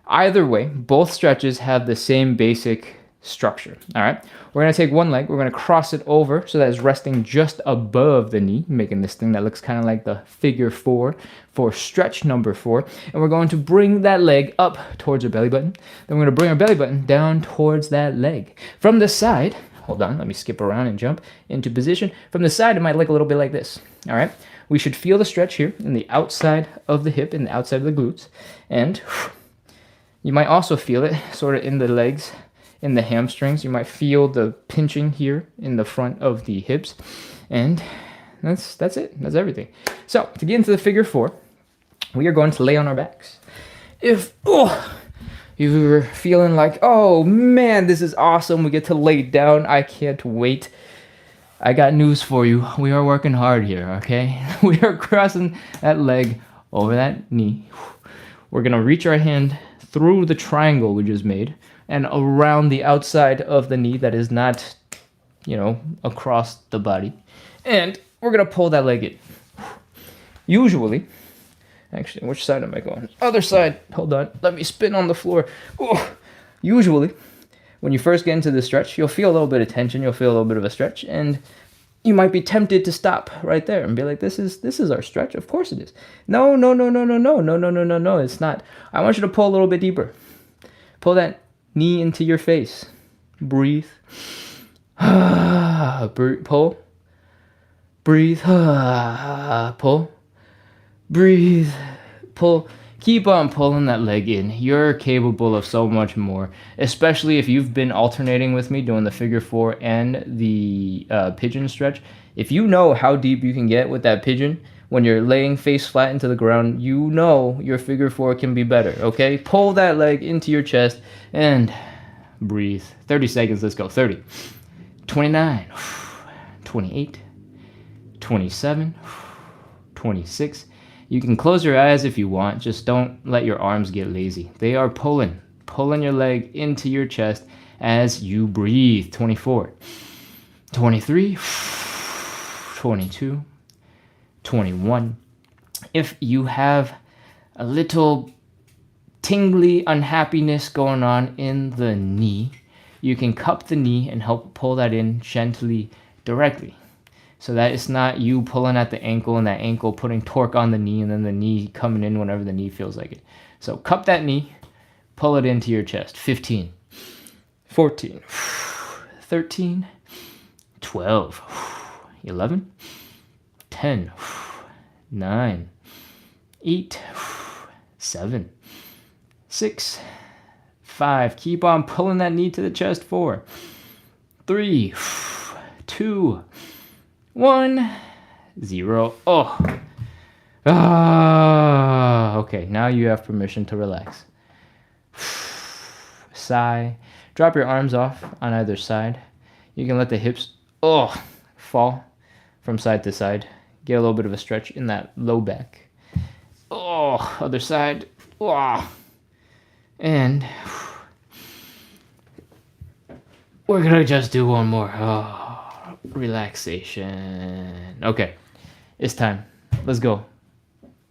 Either way, both stretches have the same basic structure. All right. We're going to take one leg. We're going to cross it over so that it's resting just above the knee, making this thing that looks kind of like the figure 4 for stretch number 4. And we're going to bring that leg up towards our belly button. Then we're going to bring our belly button down towards that leg. From the side, hold on, let me skip around and jump into position. From the side, it might look a little bit like this. All right. We should feel the stretch here in the outside of the hip and the outside of the glutes. And you might also feel it sort of in the legs in the hamstrings. You might feel the pinching here in the front of the hips. And that's it. That's everything. So to get into the figure 4, we are going to lay on our backs. If you were feeling like, oh man, this is awesome, we get to lay down, I can't wait, I got news for you. We are working hard here, okay? We are crossing that leg over that knee. We're gonna reach our hand through the triangle we just made and around the outside of the knee that is not, across the body. And we're gonna pull that leg in. Usually, actually, which side am I going? Other side. Hold on. Let me spin on the floor. Usually, when you first get into the stretch, you'll feel a little bit of tension. You'll feel a little bit of a stretch. And you might be tempted to stop right there and be like, this is our stretch. Of course it is. No, it's not. I want you to pull a little bit deeper. Pull that knee into your face. Breathe. Pull. Breathe. Pull. Breathe. Pull. Keep on pulling that leg in. You're capable of so much more, especially if you've been alternating with me doing the figure 4 and the pigeon stretch. If you know how deep you can get with that pigeon when you're laying face flat into the ground, you know your figure 4 can be better, okay? Pull that leg into your chest and breathe. 30 seconds, let's go. 30, 29, 28, 27, 26. You can close your eyes if you want, just don't let your arms get lazy. They are pulling your leg into your chest as you breathe. 24, 23, 22, 21. If you have a little tingly unhappiness going on in the knee, you can cup the knee and help pull that in gently, directly. So that it's not you pulling at the ankle and that ankle putting torque on the knee and then the knee coming in whenever the knee feels like it. So cup that knee, pull it into your chest. 15, 14, 13, 12, 11, 10, 9, 8, 7, 6, 5. Keep on pulling that knee to the chest. 4, 3, 2, 1, 0. Okay, now you have permission to relax. Sigh. Drop your arms off on either side. You can let the hips fall from side to side. Get a little bit of a stretch in that low back. Other side. And we're gonna just do one more. Relaxation. Okay, it's time. Let's go.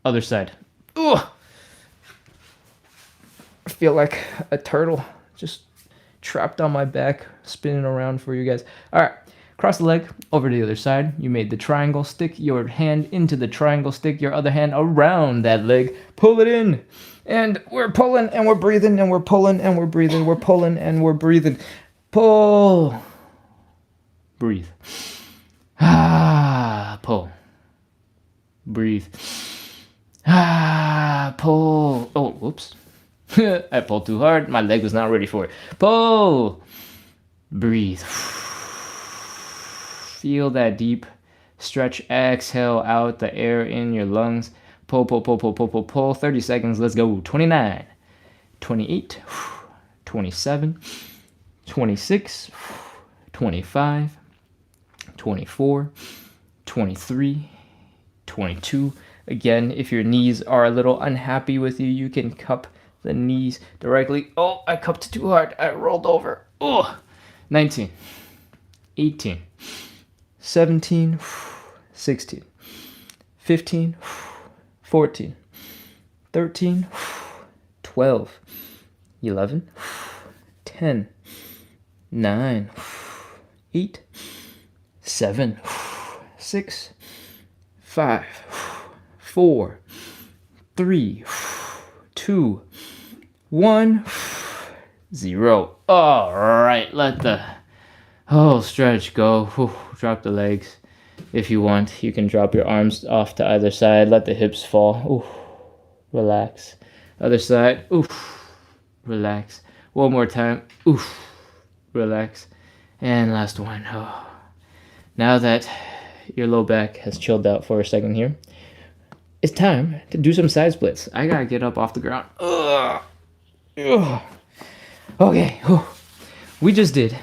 Other side. I feel like a turtle just trapped on my back, spinning around for you guys. All right, cross the leg over to the other side. You made the triangle. Stick your hand into the triangle. Stick your other hand around that leg. Pull it in. And we're pulling and we're breathing and we're pulling and we're breathing. We're pulling and we're breathing. Pull. Breathe. Pull. Breathe. Pull. Oh, whoops. I pulled too hard. My leg was not ready for it. Pull. Breathe. Feel that deep stretch. Exhale out the air in your lungs. Pull, pull, pull, pull, pull, pull, pull. 30 seconds. Let's go. 29, 28, 27, 26, 25, 24, 23, 22. Again, if your knees are a little unhappy with you, you can cup the knees directly. I cupped too hard. I rolled over. 19, 18, 17, 16, 15, 14, 13, 12, 11, 10, 9, 8, 7, 6, 5, 4, 3, 2, 1, 0. All right, let the whole stretch go. Drop the legs. If you want, you can drop your arms off to either side. Let the hips fall. Relax. Other side. Relax. One more time. relax. And last one. Oh. Now that your low back has chilled out for a second here, it's time to do some side splits. I gotta get up off the ground. Ugh. Ugh. Okay. Whew. We just did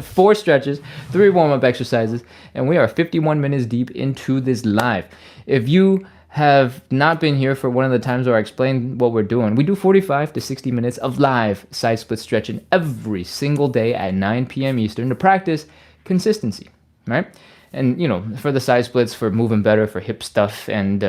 4 stretches, 3 warm-up exercises, and we are 51 minutes deep into this live. If you have not been here for one of the times where I explain what we're doing, we do 45 to 60 minutes of live side split stretching every single day at 9 p.m. Eastern to practice consistency, right? And, for the side splits, for moving better, for hip stuff, and,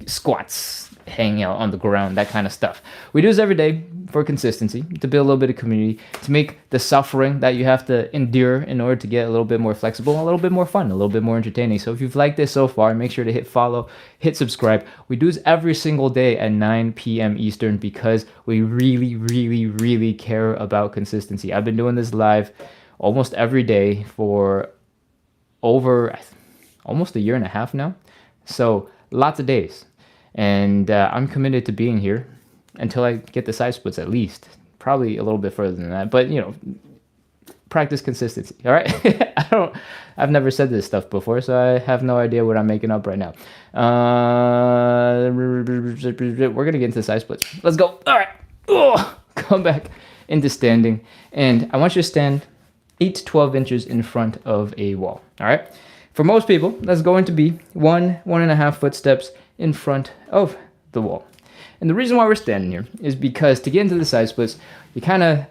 squats, hanging out on the ground, that kind of stuff. We do this every day for consistency, to build a little bit of community, to make the suffering that you have to endure in order to get a little bit more flexible, a little bit more fun, a little bit more entertaining. So if you've liked this so far, make sure to hit follow, hit subscribe. We do this every single day at 9 p.m. Eastern because we really, really, really care about consistency. I've been doing this live almost every day for over almost a year and a half now. So lots of days. And I'm committed to being here until I get the side splits, at least. Probably a little bit further than that. But, practice consistency. All right? I've never said this stuff before, so I have no idea what I'm making up right now. We're going to get into side splits. Let's go. All right. Come back into standing. And I want you to stand 8 to 12 inches in front of a wall. All right? For most people, that's going to be 1.5 footsteps in front of the wall. And the reason why we're standing here is because to get into the side splits, you kind of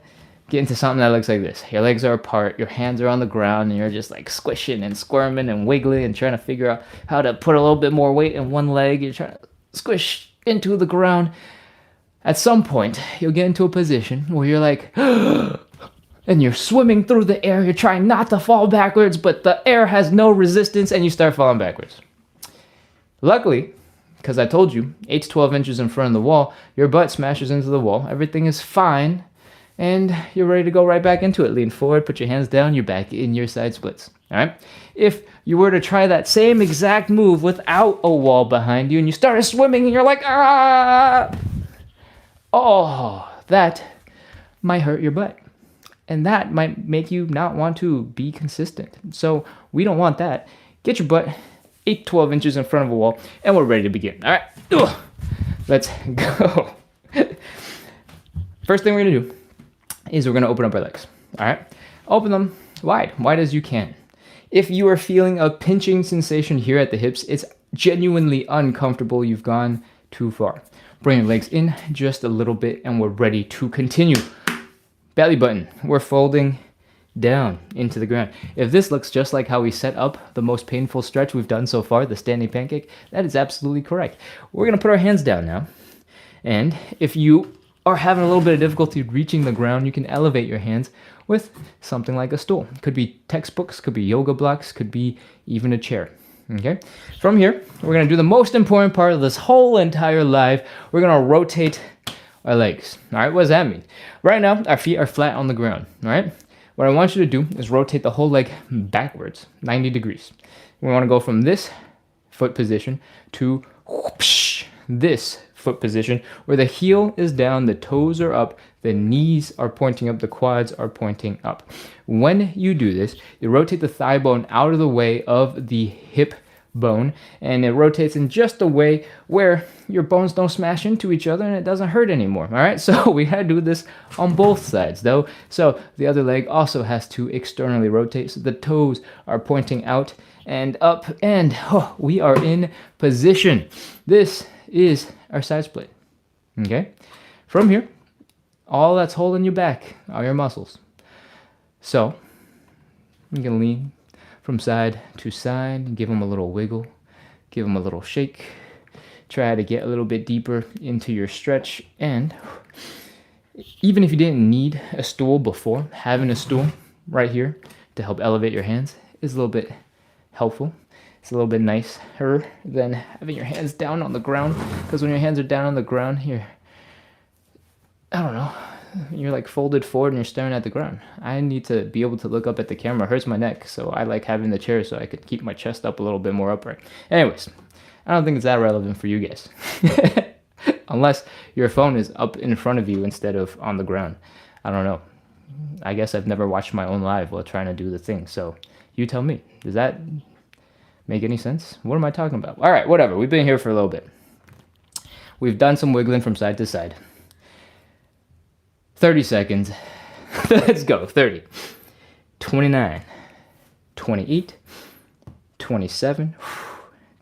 get into something that looks like this. Your legs are apart, your hands are on the ground, and you're just like squishing and squirming and wiggling and trying to figure out how to put a little bit more weight in one leg. You're trying to squish into the ground. At some point, you'll get into a position where you're like, and you're swimming through the air. You're trying not to fall backwards, but the air has no resistance, and you start falling backwards. Luckily, because I told you, 8 to 12 inches in front of the wall, your butt smashes into the wall, everything is fine, and you're ready to go right back into it. Lean forward, put your hands down, you're back in your side splits, all right? If you were to try that same exact move without a wall behind you, and you started swimming, and you're like, ah! Oh, that might hurt your butt. And that might make you not want to be consistent. So we don't want that. Get your butt 8 to 12 inches in front of a wall, and we're ready to begin. All right, let's go. First thing we're gonna do is we're gonna open up our legs. All right, open them wide as you can. If you are feeling a pinching sensation here at the hips, it's genuinely uncomfortable. You've gone too far. Bring your legs in just a little bit, and we're ready to continue. Belly button, we're folding down into the ground. If this looks just like how we set up the most painful stretch we've done so far, the standing pancake, that is absolutely correct. We're gonna put our hands down now. And if you are having a little bit of difficulty reaching the ground, you can elevate your hands with something like a stool. Could be textbooks, could be yoga blocks, could be even a chair. Okay? From here, we're gonna do the most important part of this whole entire live. We're gonna rotate our legs. All right, what does that mean? Right now, our feet are flat on the ground. All right? What I want you to do is rotate the whole leg backwards, 90 degrees. We want to go from this foot position to whoosh, this foot position where the heel is down, the toes are up, the knees are pointing up, the quads are pointing up. When you do this, you rotate the thigh bone out of the way of the hip bone, and it rotates in just a way where your bones don't smash into each other and it doesn't hurt anymore. All right, so we gotta do this on both sides though. So the other leg also has to externally rotate, so the toes are pointing out and up, and we are in position. This is our side split. Okay, from here, all that's holding you back are your muscles. So you can lean from side to side, give them a little wiggle, give them a little shake, try to get a little bit deeper into your stretch. And even if you didn't need a stool before, having a stool right here to help elevate your hands is a little bit helpful. It's a little bit nicer than having your hands down on the ground, because when your hands are down on the ground here, I don't know, you're like folded forward and you're staring at the ground. I need to be able to look up at the camera. It hurts my neck, so I like having the chair so I could keep my chest up a little bit more upright. Anyways, I don't think it's that relevant for you guys. Unless your phone is up in front of you instead of on the ground. I don't know. I guess I've never watched my own live while trying to do the thing. So you tell me, does that make any sense? What am I talking about? All right, whatever. We've been here for a little bit. We've done some wiggling from side to side. 30 seconds. Let's go. 30, 29, 28, 27,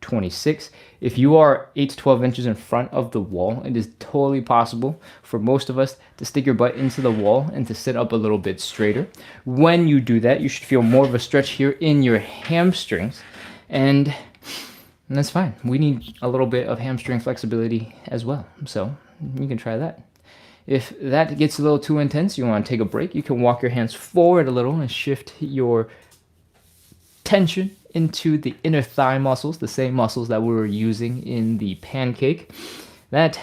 26. If you are 8 to 12 inches in front of the wall, it is totally possible for most of us to stick your butt into the wall and to sit up a little bit straighter. When you do that, you should feel more of a stretch here in your hamstrings, and that's fine. We need a little bit of hamstring flexibility as well, so you can try that. If that gets a little too intense, you want to take a break, you can walk your hands forward a little and shift your tension into the inner thigh muscles, the same muscles that we were using in the pancake. That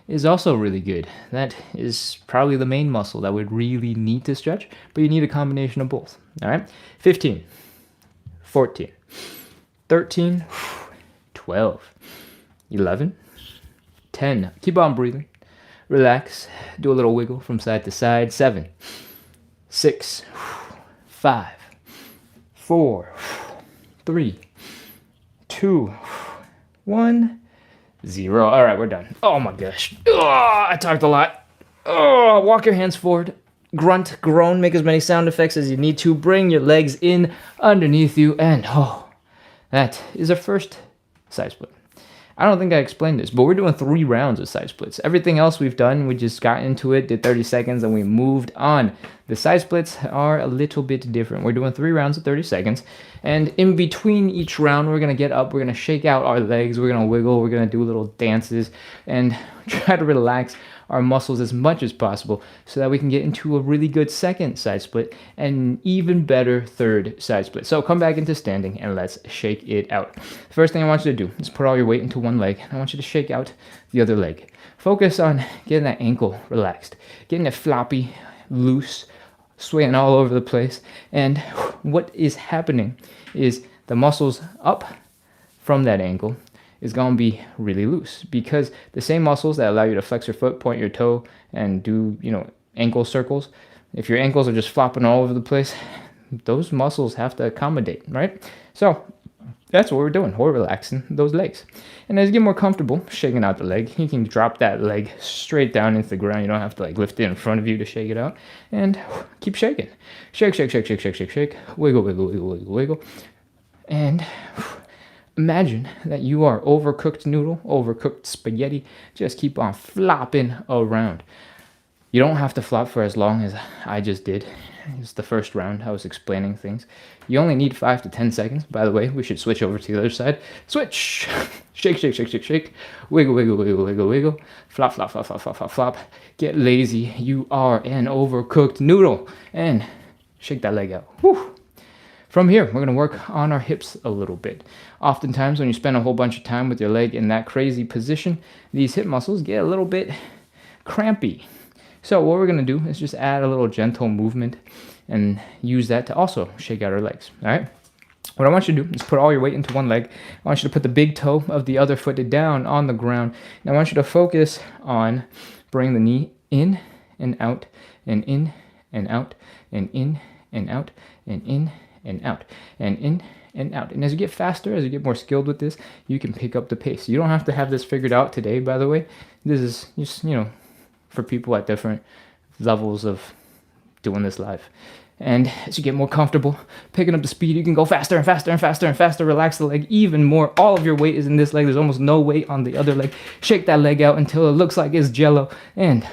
is also really good. That is probably the main muscle that would really need to stretch, but you need a combination of both. All right, 15, 14, 13, 12, 11, 10. Keep on breathing. Relax. Do a little wiggle from side to side. 7, 6, 5, 4, 3, 2, 1, 0. All right, we're done. Oh my gosh. Oh, I talked a lot. Oh, walk your hands forward. Grunt, groan, make as many sound effects as you need to. Bring your legs in underneath you. And that is our first side split. I don't think I explained this, but we're doing 3 rounds of side splits. Everything else we've done, we just got into it, did 30 seconds, and we moved on. The side splits are a little bit different. We're doing 3 rounds of 30 seconds, and in between each round, we're going to get up, we're going to shake out our legs, we're going to wiggle, we're going to do little dances, and try to relax our muscles as much as possible so that we can get into a really good second side split and even better third side split. So come back into standing and let's shake it out. The first thing I want you to do is put all your weight into one leg. I want you to shake out the other leg. Focus on getting that ankle relaxed, getting it floppy, loose, swaying all over the place. And what is happening is the muscles up from that ankle is going to be really loose, because the same muscles that allow you to flex your foot, point your toe, and do, ankle circles, if your ankles are just flopping all over the place, those muscles have to accommodate, right? So that's what we're doing. We're relaxing those legs. And as you get more comfortable shaking out the leg, you can drop that leg straight down into the ground. You don't have to lift it in front of you to shake it out. And keep shaking. Shake, shake, shake, shake, shake, shake, shake. Wiggle, wiggle, wiggle, wiggle, wiggle. And imagine that you are overcooked noodle, overcooked spaghetti. Just keep on flopping around. You don't have to flop for as long as I just did. It's the first round. I was explaining things. You only need 5 to 10 seconds. By the way, we should switch over to the other side. Switch. Shake, shake, shake, shake, shake. Wiggle, wiggle, wiggle, wiggle, wiggle. Flop, flop, flop, flop, flop, flop, flop. Get lazy. You are an overcooked noodle. And shake that leg out. Whew. From here, we're going to work on our hips a little bit. Oftentimes, when you spend a whole bunch of time with your leg in that crazy position, these hip muscles get a little bit crampy. So what we're going to do is just add a little gentle movement and use that to also shake out our legs. All right? What I want you to do is put all your weight into one leg. I want you to put the big toe of the other foot down on the ground. And I want you to focus on bringing the knee in and out and in and out and in and out and in and out and in and out. And as you get faster, as you get more skilled with this, you can pick up the pace. You don't have to have this figured out today, by the way. This is just, for people at different levels of doing this live. And as you get more comfortable picking up the speed, you can go faster and faster and faster and faster. Relax the leg even more. All of your weight is in this leg. There's almost no weight on the other leg. Shake that leg out until it looks like it's jello. And,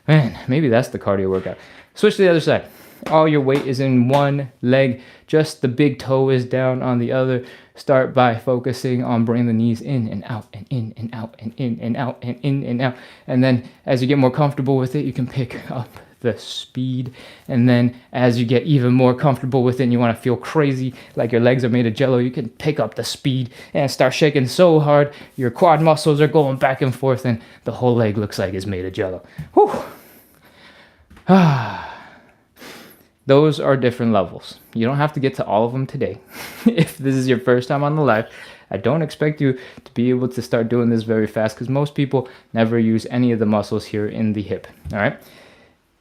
man, maybe that's the cardio workout. Switch to the other side. All your weight is in one leg. Just the big toe is down on the other. Start by focusing on bringing the knees in and out and in and out and in and out and in and out. And then as you get more comfortable with it, you can pick up the speed. And then as you get even more comfortable with it and you want to feel crazy like your legs are made of jello, you can pick up the speed and start shaking so hard your quad muscles are going back and forth and the whole leg looks like it's made of jello. Whew. Those are different levels. You don't have to get to all of them today. If this is your first time on the live, I don't expect you to be able to start doing this very fast because most people never use any of the muscles here in the hip. All right.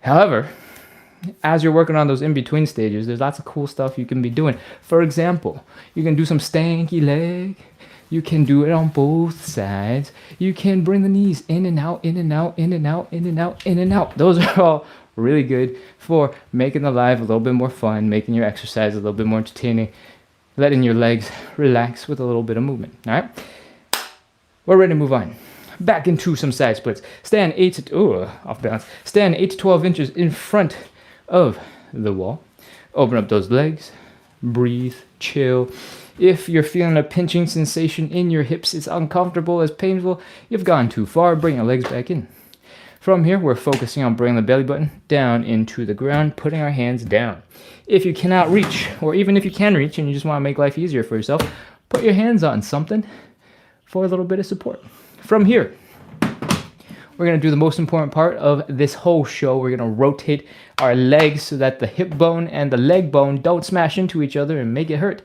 However, as you're working on those in-between stages, there's lots of cool stuff you can be doing. For example, you can do some stanky leg. You can do it on both sides. You can bring the knees in and out, in and out, in and out, in and out, in and out. Those are all really good for making the life a little bit more fun, making your exercise a little bit more entertaining, letting your legs relax with a little bit of movement. All right, we're ready to move on. Back into some side splits. Stand 8 to off balance. Stand 8 to 12 inches in front of the wall. Open up those legs. Breathe. Chill. If you're feeling a pinching sensation in your hips, it's uncomfortable, it's painful, you've gone too far, bring your legs back in. From here, we're focusing on bringing the belly button down into the ground, putting our hands down. If you cannot reach, or even if you can reach and you just want to make life easier for yourself, put your hands on something for a little bit of support. From here, we're going to do the most important part of this whole show. We're going to rotate our legs so that the hip bone and the leg bone don't smash into each other and make it hurt.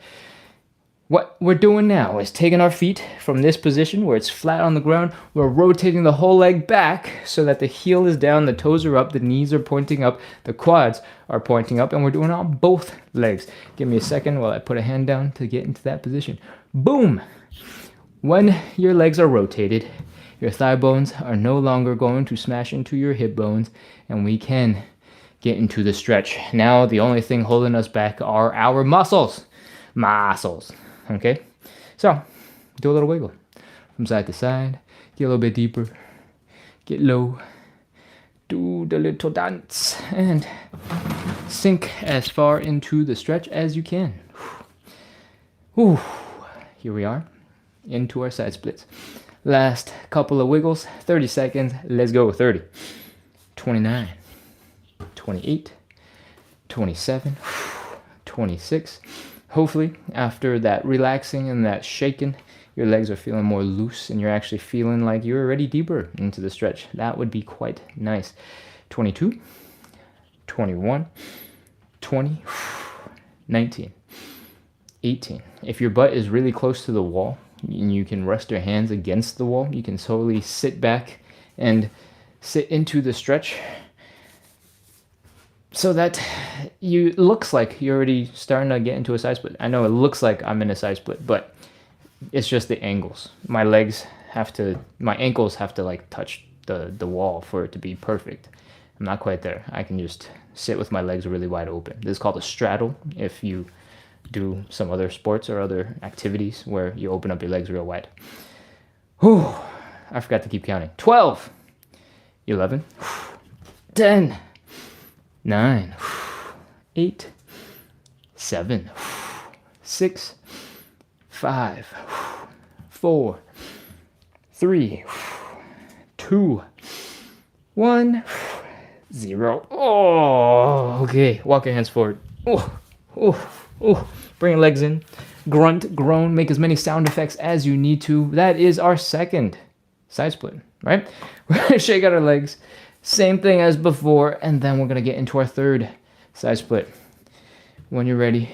What we're doing now is taking our feet from this position where it's flat on the ground. We're rotating the whole leg back so that the heel is down, the toes are up, the knees are pointing up, the quads are pointing up, and we're doing it on both legs. Give me a second while I put a hand down to get into that position. Boom! When your legs are rotated, your thigh bones are no longer going to smash into your hip bones, and we can get into the stretch. Now, the only thing holding us back are our muscles. Okay, so do a little wiggle from side to side, get a little bit deeper, get low, do the little dance, and sink as far into the stretch as you can. Whew. Here we are, into our side splits. Last couple of wiggles, 30 seconds, let's go. 30, 29, 28, 27, 26. Hopefully, after that relaxing and that shaking, your legs are feeling more loose and you're actually feeling like you're already deeper into the stretch. That would be quite nice. 22, 21, 20, 19, 18. If your butt is really close to the wall and you can rest your hands against the wall, you can totally sit back and sit into the stretch so that you looks like you're already starting to get into a side split. I know it looks like I'm in a side split, but it's just the angles. My ankles have to like touch the wall for it to be perfect. I'm not quite there. I can just sit with my legs really wide open. This is called a straddle if you do some other sports or other activities where you open up your legs real wide. Whew, I forgot to keep counting. 12, 11, 10, 9, 8, 7, 6, 5, 4, 3, 2, 1, 0. Oh, okay. Walk your hands forward. Bring your legs in. Grunt, groan, make as many sound effects as you need to. That is our second side split, right? We're going to shake out our legs. Same thing as before, and then we're going to get into our third side split. When you're ready,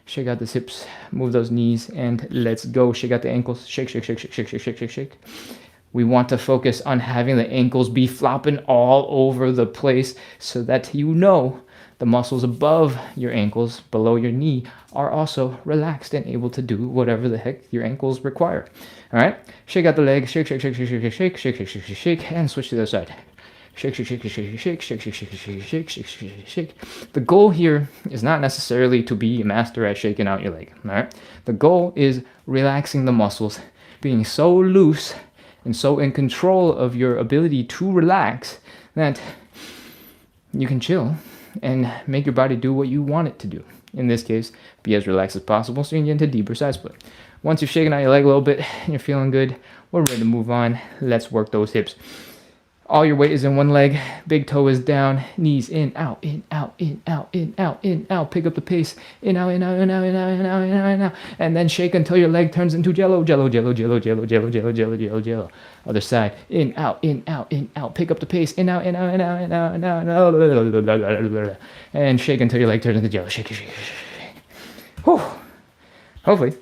shake out the hips, move those knees, and let's go. Shake out the ankles. Shake, shake, shake, shake, shake, shake, shake, shake, shake. We want to focus on having the ankles be flopping all over the place so that you know the muscles above your ankles, below your knee, are also relaxed and able to do whatever the heck your ankles require. All right? Shake out the leg. Shake, shake, shake, shake, shake, shake, shake, shake, shake, shake, shake, and switch to the other side. Shake, shake, shake, shake, shake, shake, shake, shake, shake, shake, shake, shake, shake, shake. The goal here is not necessarily to be a master at shaking out your leg. All right? The goal is relaxing the muscles, being so loose and so in control of your ability to relax that you can chill and make your body do what you want it to do. In this case, be as relaxed as possible so you can get into deeper side split. Once you've shaken out your leg a little bit and you're feeling good, we're ready to move on. Let's work those hips. All your weight is in one leg. Big toe is down. Knees in, out, in, out, in, out, in, out, in, out. Pick up the pace. In, out, in, out, in, out, in, out, in, out, in, out, in, out. And then shake until your leg turns into jello, jello, jello, jello, jello, jello, jello, jello, jello, jello. Other side. In, out, in, out, in, out. Pick up the pace. In, out, in, out, in, out, in, out, in, out. And shake until your leg turns into jello. Shake, shake, shake, shake. Whew. Hopefully,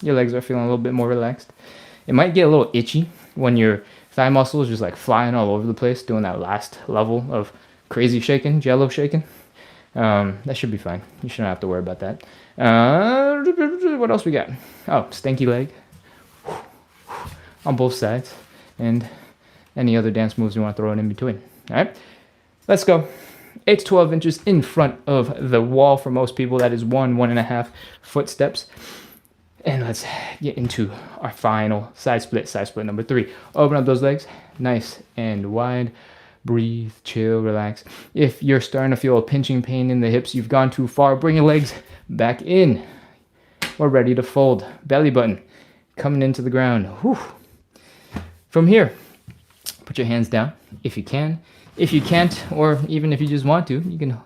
your legs are feeling a little bit more relaxed. It might get a little itchy when your thigh muscle is just like flying all over the place, doing that last level of crazy shaking, jello shaking. That should be fine. You shouldn't have to worry about that. What else we got? Oh, stanky leg on both sides, and any other dance moves you want to throw in between. All right, let's go. 8 to 12 inches in front of the wall for most people. That is 1.5 footsteps. And let's get into our final side split number 3. Open up those legs, nice and wide. Breathe, chill, relax. If you're starting to feel a pinching pain in the hips, you've gone too far, bring your legs back in. We're ready to fold. Belly button coming into the ground. Whew. From here, put your hands down if you can. If you can't, or even if you just want to, you can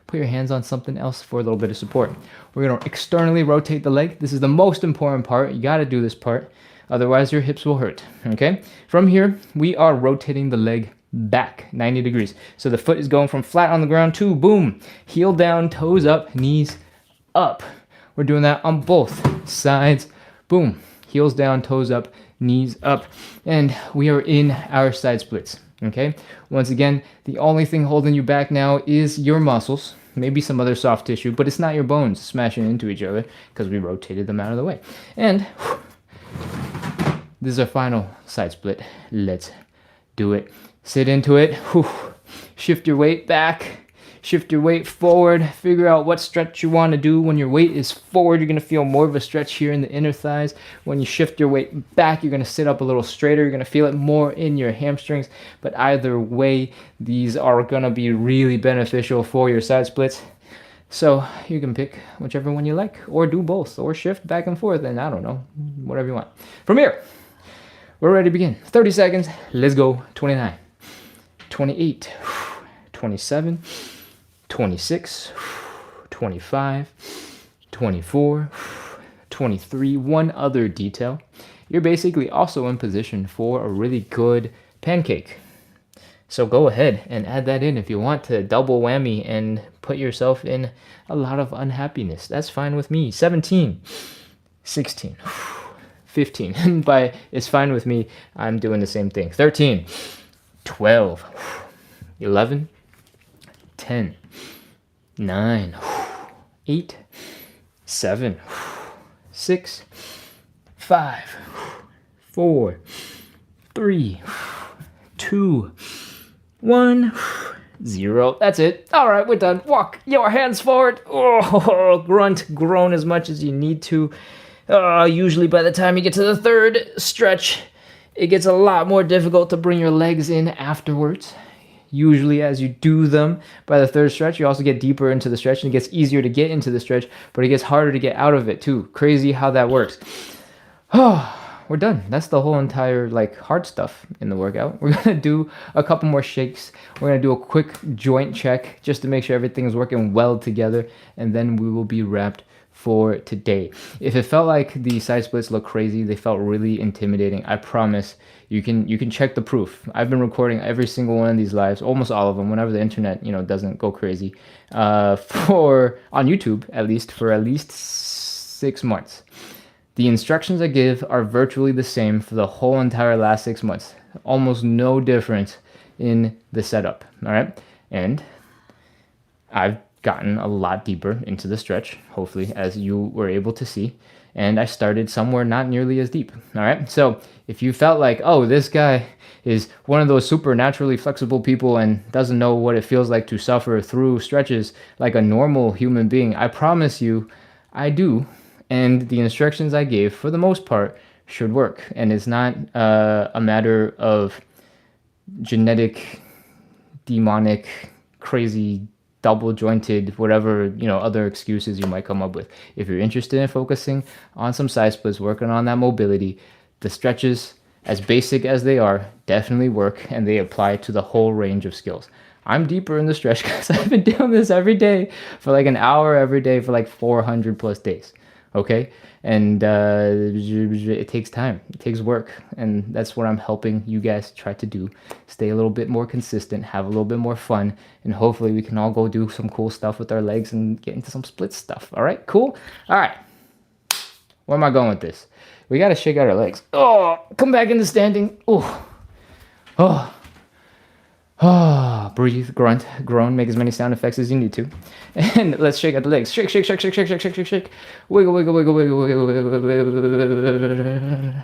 put your hands on something else for a little bit of support. We're going to externally rotate the leg. This is the most important part. You got to do this part. Otherwise, your hips will hurt. Okay? From here, we are rotating the leg back 90 degrees. So the foot is going from flat on the ground to boom, heel down, toes up, knees up. We're doing that on both sides. Boom, heels down, toes up, knees up. And we are in our side splits. Okay, once again, the only thing holding you back now is your muscles, maybe some other soft tissue, but it's not your bones smashing into each other because we rotated them out of the way. And this is our final side split. Let's do it. Sit into it. Shift your weight back. Shift your weight forward. Figure out what stretch you want to do. When your weight is forward, you're going to feel more of a stretch here in the inner thighs. When you shift your weight back, you're going to sit up a little straighter. You're going to feel it more in your hamstrings. But either way, these are going to be really beneficial for your side splits. So you can pick whichever one you like, or do both, or shift back and forth, and I don't know, whatever you want. From here, we're ready to begin. 30 seconds. Let's go. 29, 28, 27, 26, 25, 24, 23. One other detail. You're basically also in position for a really good pancake. So go ahead and add that in if you want to double whammy and put yourself in a lot of unhappiness. That's fine with me. 17, 16, 15. And by it's fine with me, I'm doing the same thing. 13, 12, 11, 10, 9, 8, 7, 6, 5, 4, 3, 2, 1, 0. That's it. All right, we're done. Walk your hands forward. Oh, grunt, groan as much as you need to. Usually by the time you get to the third stretch, it gets a lot more difficult to bring your legs in afterwards. Usually as you do them by the third stretch, you also get deeper into the stretch and it gets easier to get into the stretch, but it gets harder to get out of it too. Crazy how that works. Oh, we're done. That's the whole entire hard stuff in the workout. We're gonna do a couple more shakes. We're gonna do a quick joint check just to make sure everything is working well together, and then we will be wrapped for today. If it felt like the side splits look crazy, they felt really intimidating, I promise you can check the proof. I've been recording every single one of these lives, almost all of them, whenever the internet doesn't go crazy, for on YouTube at least, for at least 6 months. The instructions I give are virtually the same for the whole entire last 6 months. Almost no difference in the setup, all right? And I've gotten a lot deeper into the stretch, hopefully, as you were able to see. And I started somewhere not nearly as deep, all right? So if you felt like, oh, this guy is one of those supernaturally flexible people and doesn't know what it feels like to suffer through stretches like a normal human being, I promise you, I do. And the instructions I gave, for the most part, should work. And it's not a matter of genetic, demonic, crazy, double-jointed, whatever, other excuses you might come up with. If you're interested in focusing on some side splits, working on that mobility, the stretches, as basic as they are, definitely work, and they apply to the whole range of skills. I'm deeper in the stretch because I've been doing this every day for an hour every day for 400 plus days. Okay, and it takes time, it takes work, and that's what I'm helping you guys try to do. Stay a little bit more consistent, have a little bit more fun, and hopefully we can all go do some cool stuff with our legs and get into some split stuff. All right, cool. All right, where am I going with this? We got to shake out our legs. Oh, come back into standing. Oh, Breathe, grunt, groan, make as many sound effects as you need to. And let's shake out the legs. Shake, shake, shake, shake, shake, shake, shake, shake, shake. Wiggle, wiggle, wiggle, wiggle, wiggle, wiggle, wiggle.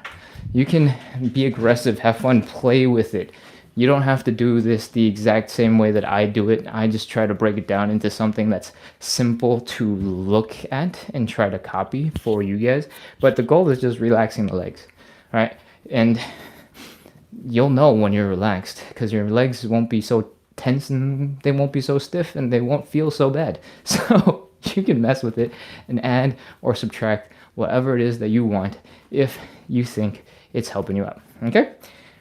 You can be aggressive, have fun, play with it. You don't have to do this the exact same way that I do it. I just try to break it down into something that's simple to look at and try to copy for you guys. But the goal is just relaxing the legs, right? And you'll know when you're relaxed because your legs won't be so tense and they won't be so stiff and they won't feel so bad. So you can mess with it and add or subtract whatever it is that you want if you think it's helping you out. Okay?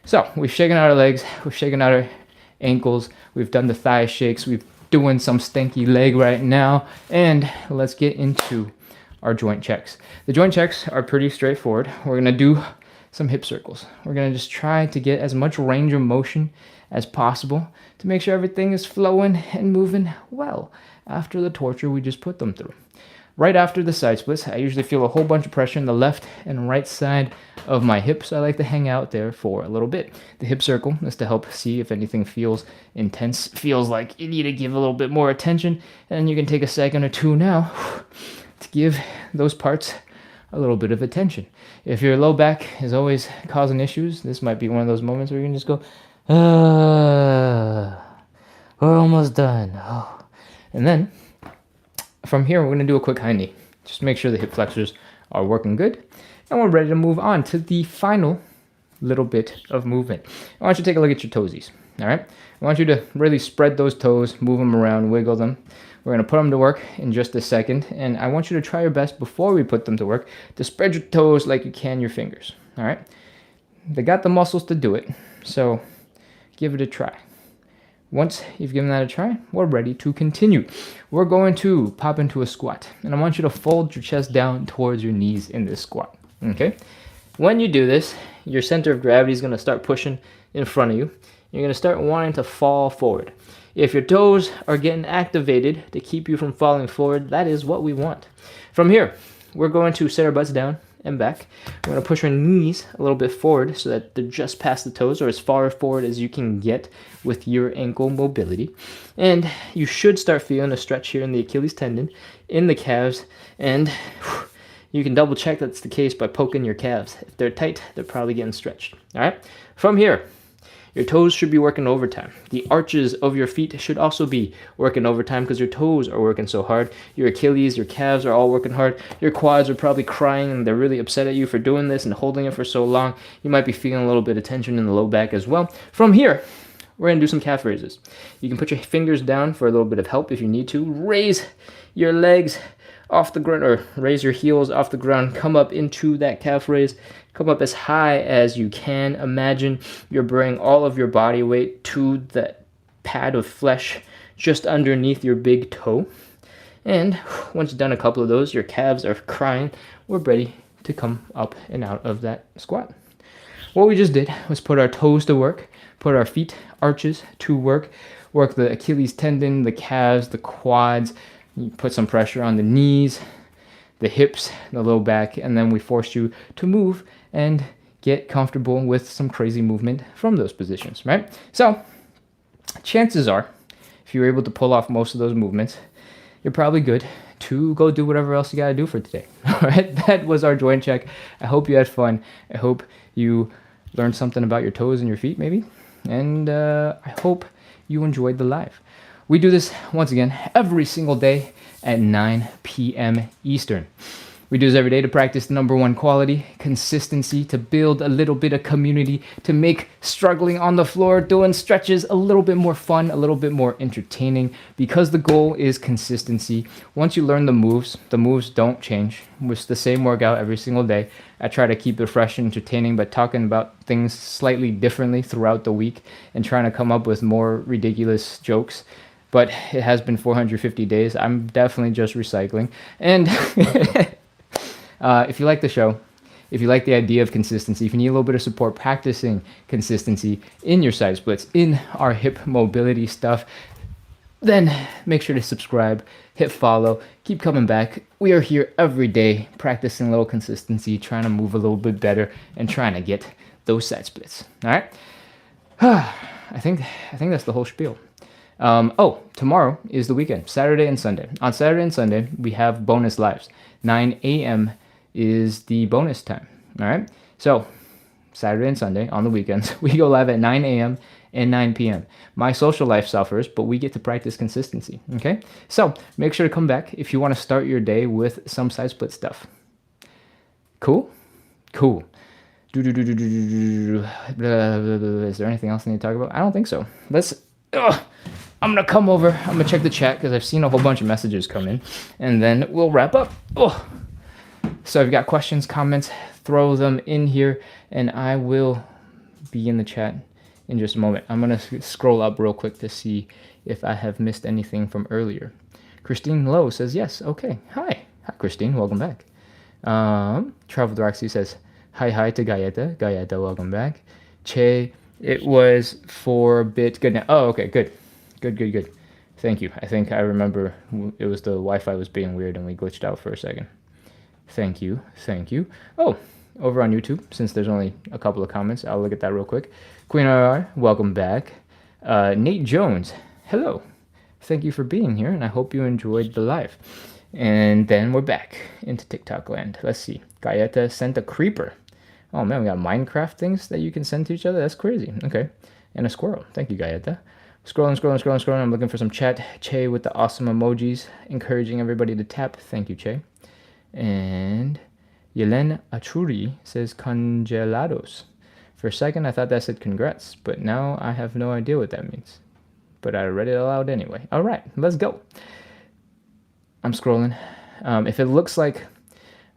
So we've shaken out our legs, we've shaken out our ankles, we've done the thigh shakes, we've doing some stinky leg right now, and let's get into our joint checks. The joint checks are pretty straightforward. We're gonna do some hip circles. We're gonna just try to get as much range of motion as possible to make sure everything is flowing and moving well after the torture we just put them through. Right after the side splits, I usually feel a whole bunch of pressure in the left and right side of my hips. I like to hang out there for a little bit. The hip circle is to help see if anything feels intense, feels like you need to give a little bit more attention, and you can take a second or two now to give those parts a little bit of attention. If your low back is always causing issues, this might be one of those moments where you can just go, we're almost done. Oh. And then from here, we're going to do a quick high knee. Just make sure the hip flexors are working good. And we're ready to move on to the final little bit of movement. I want you to take a look at your toesies. All right? I want you to really spread those toes, move them around, wiggle them. We're going to put them to work in just a second. And I want you to try your best before we put them to work to spread your toes like you can your fingers. All right? They got the muscles to do it. So give it a try. Once you've given that a try, we're ready to continue. We're going to pop into a squat. And I want you to fold your chest down towards your knees in this squat. Okay? When you do this, your center of gravity is going to start pushing in front of you. You're going to start wanting to fall forward. If your toes are getting activated to keep you from falling forward, that is what we want. From here, we're going to set our butts down and back. We're going to push our knees a little bit forward so that they're just past the toes or as far forward as you can get with your ankle mobility. And you should start feeling a stretch here in the Achilles tendon, in the calves, and you can double check that's the case by poking your calves. If they're tight, they're probably getting stretched. All right? From here, your toes should be working overtime. The arches of your feet should also be working overtime because your toes are working so hard. Your Achilles, your calves are all working hard. Your quads are probably crying and they're really upset at you for doing this and holding it for so long. You might be feeling a little bit of tension in the low back as well. From here, we're going to do some calf raises. You can put your fingers down for a little bit of help if you need to. Raise your legs off the ground or raise your heels off the ground. Come up into that calf raise. Come up as high as you can. Imagine you're bringing all of your body weight to the pad of flesh just underneath your big toe. And once you've done a couple of those, your calves are crying. We're ready to come up and out of that squat. What we just did was put our toes to work, put our feet arches to work the Achilles tendon, the calves, the quads. You put some pressure on the knees, the hips, the low back, and then we forced you to move and get comfortable with some crazy movement from those positions, right? So chances are, if you're able to pull off most of those movements, you're probably good to go do whatever else you got to do for today. All right, that was our joint check. I hope you had fun. I hope you learned something about your toes and your feet maybe, and I hope you enjoyed the live. We do this, once again, every single day at 9 p.m. Eastern. We do this every day to practice the number one quality, consistency, to build a little bit of community, to make struggling on the floor, doing stretches a little bit more fun, a little bit more entertaining, because the goal is consistency. Once you learn the moves don't change. It's the same workout every single day. I try to keep it fresh and entertaining by talking about things slightly differently throughout the week and trying to come up with more ridiculous jokes. But it has been 450 days. I'm definitely just recycling. And if you like the show, if you like the idea of consistency, if you need a little bit of support practicing consistency in your side splits, in our hip mobility stuff, then make sure to subscribe, hit follow, keep coming back. We are here every day practicing a little consistency, trying to move a little bit better, and trying to get those side splits. All right? I think that's the whole spiel. Tomorrow is the weekend, Saturday and Sunday. On Saturday and Sunday, we have bonus lives. 9 a.m. is the bonus time. All right. So Saturday and Sunday on the weekends, we go live at 9 a.m. and 9 p.m. My social life suffers, but we get to practice consistency. Okay. So make sure to come back if you want to start your day with some side split stuff. Cool. Is there anything else I need to talk about? I don't think so. I'm gonna come over. I'm gonna check the chat because I've seen a whole bunch of messages come in, and then we'll wrap up. So if you've got questions, comments, throw them in here, and I will be in the chat in just a moment. I'm gonna scroll up real quick to see if I have missed anything from earlier. Christine Lowe says yes. Okay. Hi, Christine. Welcome back. Travel Roxy says hi to Gayeta. Gayeta, welcome back. Che, it was for bit good now. Oh, okay, good. Thank you. I think I remember it was the Wi-Fi was being weird and we glitched out for a second. Thank you. Oh, over on YouTube, since there's only a couple of comments, I'll look at that real quick. Queen RR, welcome back. Nate Jones, hello. Thank you for being here, and I hope you enjoyed the live. And then we're back into TikTok land. Let's see. Gayeta sent a creeper. Oh man, we got Minecraft things that you can send to each other. That's crazy. Okay. And a squirrel. Thank you, Gayeta. Scrolling. I'm looking for some chat. Che with the awesome emojis, encouraging everybody to tap. Thank you, Che. And Yelena Achuri says congelados. For a second, I thought that said congrats, but now I have no idea what that means. But I read it aloud anyway. All right, let's go. I'm scrolling. If it looks like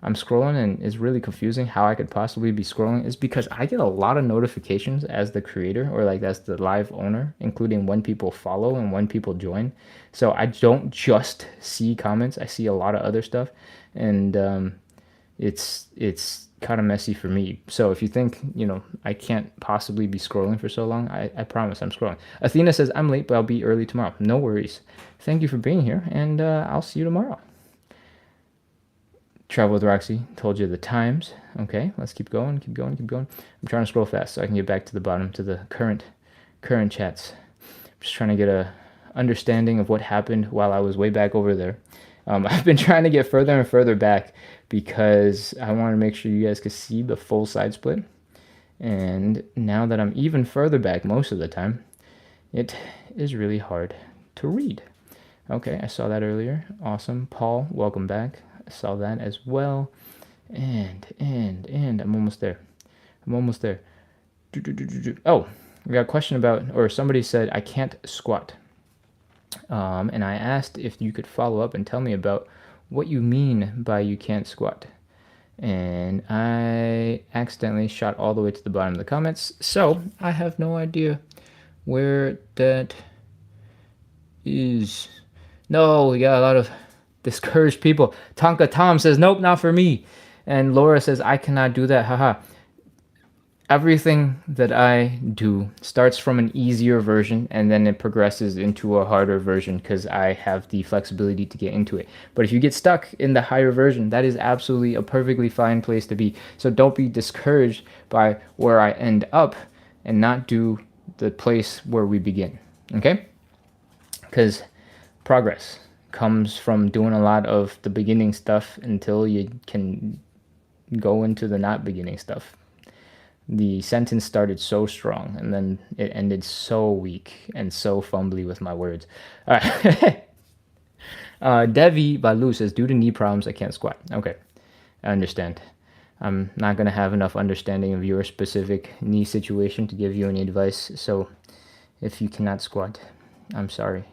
I'm scrolling and is really confusing how I could possibly be scrolling, is because I get a lot of notifications as the creator or like as the live owner, including when people follow and when people join. So I don't just see comments, I see a lot of other stuff, and it's kind of messy for me. So if you think, I can't possibly be scrolling for so long, I promise I'm scrolling. Athena says, I'm late, but I'll be early tomorrow. No worries. Thank you for being here, and I'll see you tomorrow. Travel with Roxy told you the times. Okay, let's keep going. I'm trying to scroll fast so I can get back to the bottom to the current chats. I'm just trying to get a understanding of what happened while I was way back over there. I've been trying to get further and further back because I want to make sure you guys could see the full side split. And now that I'm even further back most of the time, it is really hard to read. Okay, I saw that earlier. Awesome. Paul, welcome back. I saw that as well. And I'm almost there. Oh, we got a question about, or somebody said I can't squat. And I asked if you could follow up and tell me about what you mean by you can't squat. And I accidentally shot all the way to the bottom of the comments, so I have no idea where that is. No, we got a lot of discouraged people. Tonka Tom says, nope, not for me. And Laura says, I cannot do that, haha. Everything that I do starts from an easier version and then it progresses into a harder version because I have the flexibility to get into it. But if you get stuck in the higher version, that is absolutely a perfectly fine place to be. So don't be discouraged by where I end up and not do the place where we begin, okay? Because progress comes from doing a lot of the beginning stuff until you can go into the not beginning stuff. The sentence started so strong and then it ended so weak and so fumbly with my words. All right. Devi Balu says, due to knee problems, I can't squat. Okay, I understand. I'm not going to have enough understanding of your specific knee situation to give you any advice. So if you cannot squat, I'm sorry.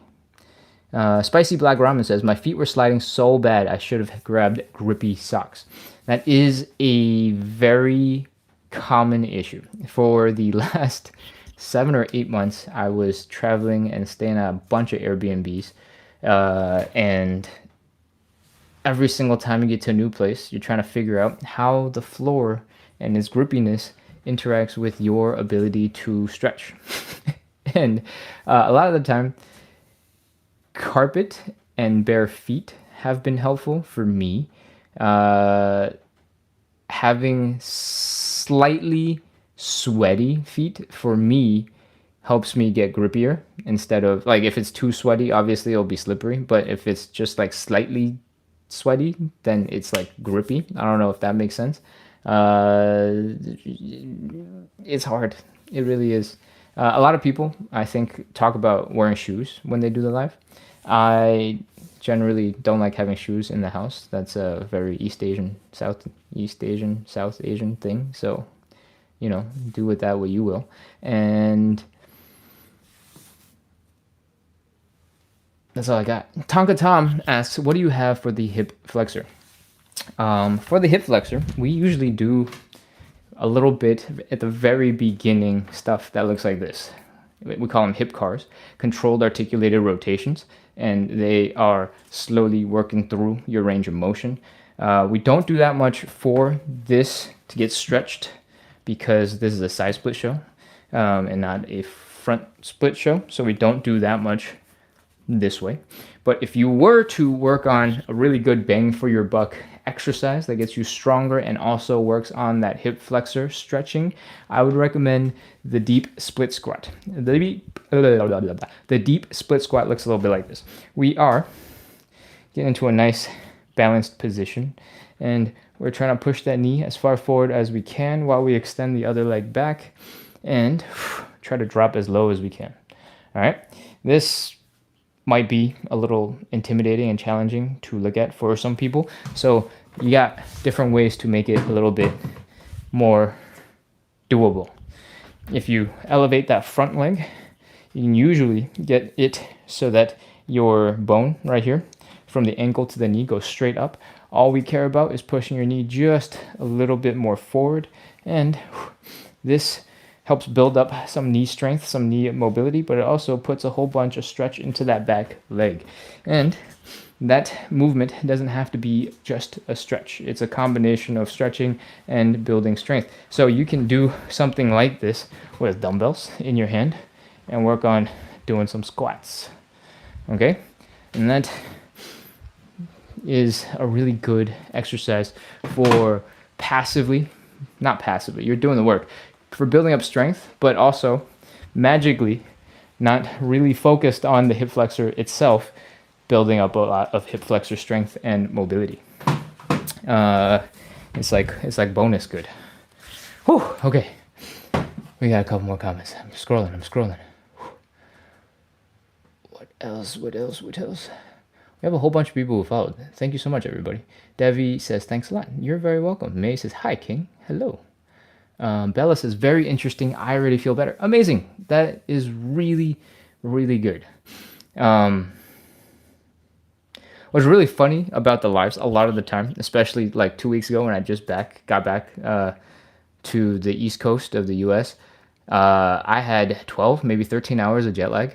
Spicy Black Ramen says, my feet were sliding so bad I should have grabbed grippy socks. That is a very common issue. For the last 7 or 8 months, I was traveling and staying at a bunch of Airbnbs. And every single time you get to a new place, you're trying to figure out how the floor and its grippiness interacts with your ability to stretch. And a lot of the time, carpet and bare feet have been helpful for me. Having slightly sweaty feet for me helps me get grippier instead of like if it's too sweaty, obviously it'll be slippery. But if it's just like slightly sweaty, then it's like grippy. I don't know if that makes sense. It's hard. It really is. A lot of people, I think, talk about wearing shoes when they do the live. I generally don't like having shoes in the house. That's a very South Asian thing. So, do with that what you will. And that's all I got. Tonka Tom asks, what do you have for the hip flexor? For the hip flexor, we usually do a little bit at the very beginning stuff that looks like this. We call them hip cars, controlled articulated rotations, and they are slowly working through your range of motion. We don't do that much for this to get stretched because this is a side split show and not a front split show, so we don't do that much this way. But if you were to work on a really good bang for your buck exercise that gets you stronger and also works on that hip flexor stretching, I would recommend the deep split squat. The deep split squat looks a little bit like this. We are getting into a nice balanced position and we're trying to push that knee as far forward as we can while we extend the other leg back and try to drop as low as we can. All right, this might be a little intimidating and challenging to look at for some people. So you got different ways to make it a little bit more doable. If you elevate that front leg, you can usually get it so that your bone right here from the ankle to the knee goes straight up. All we care about is pushing your knee just a little bit more forward, and this helps build up some knee strength, some knee mobility, but it also puts a whole bunch of stretch into that back leg. And that movement doesn't have to be just a stretch. It's a combination of stretching and building strength. So you can do something like this with dumbbells in your hand and work on doing some squats. Okay? And that is a really good exercise for not passively, you're doing the work, for building up strength, but also magically not really focused on the hip flexor itself, building up a lot of hip flexor strength and mobility. It's like bonus good. Whew, okay, we got a couple more comments. I'm scrolling. Whew. What else? We have a whole bunch of people who followed. Thank you so much, everybody. Devi says, thanks a lot. You're very welcome. May says, hi, King. Hello. Bella says, very interesting. I already feel better. Amazing. That is really, really good. What's really funny about the lives a lot of the time, especially like 2 weeks ago when I just got back to the East Coast of the US, I had 12, maybe 13 hours of jet lag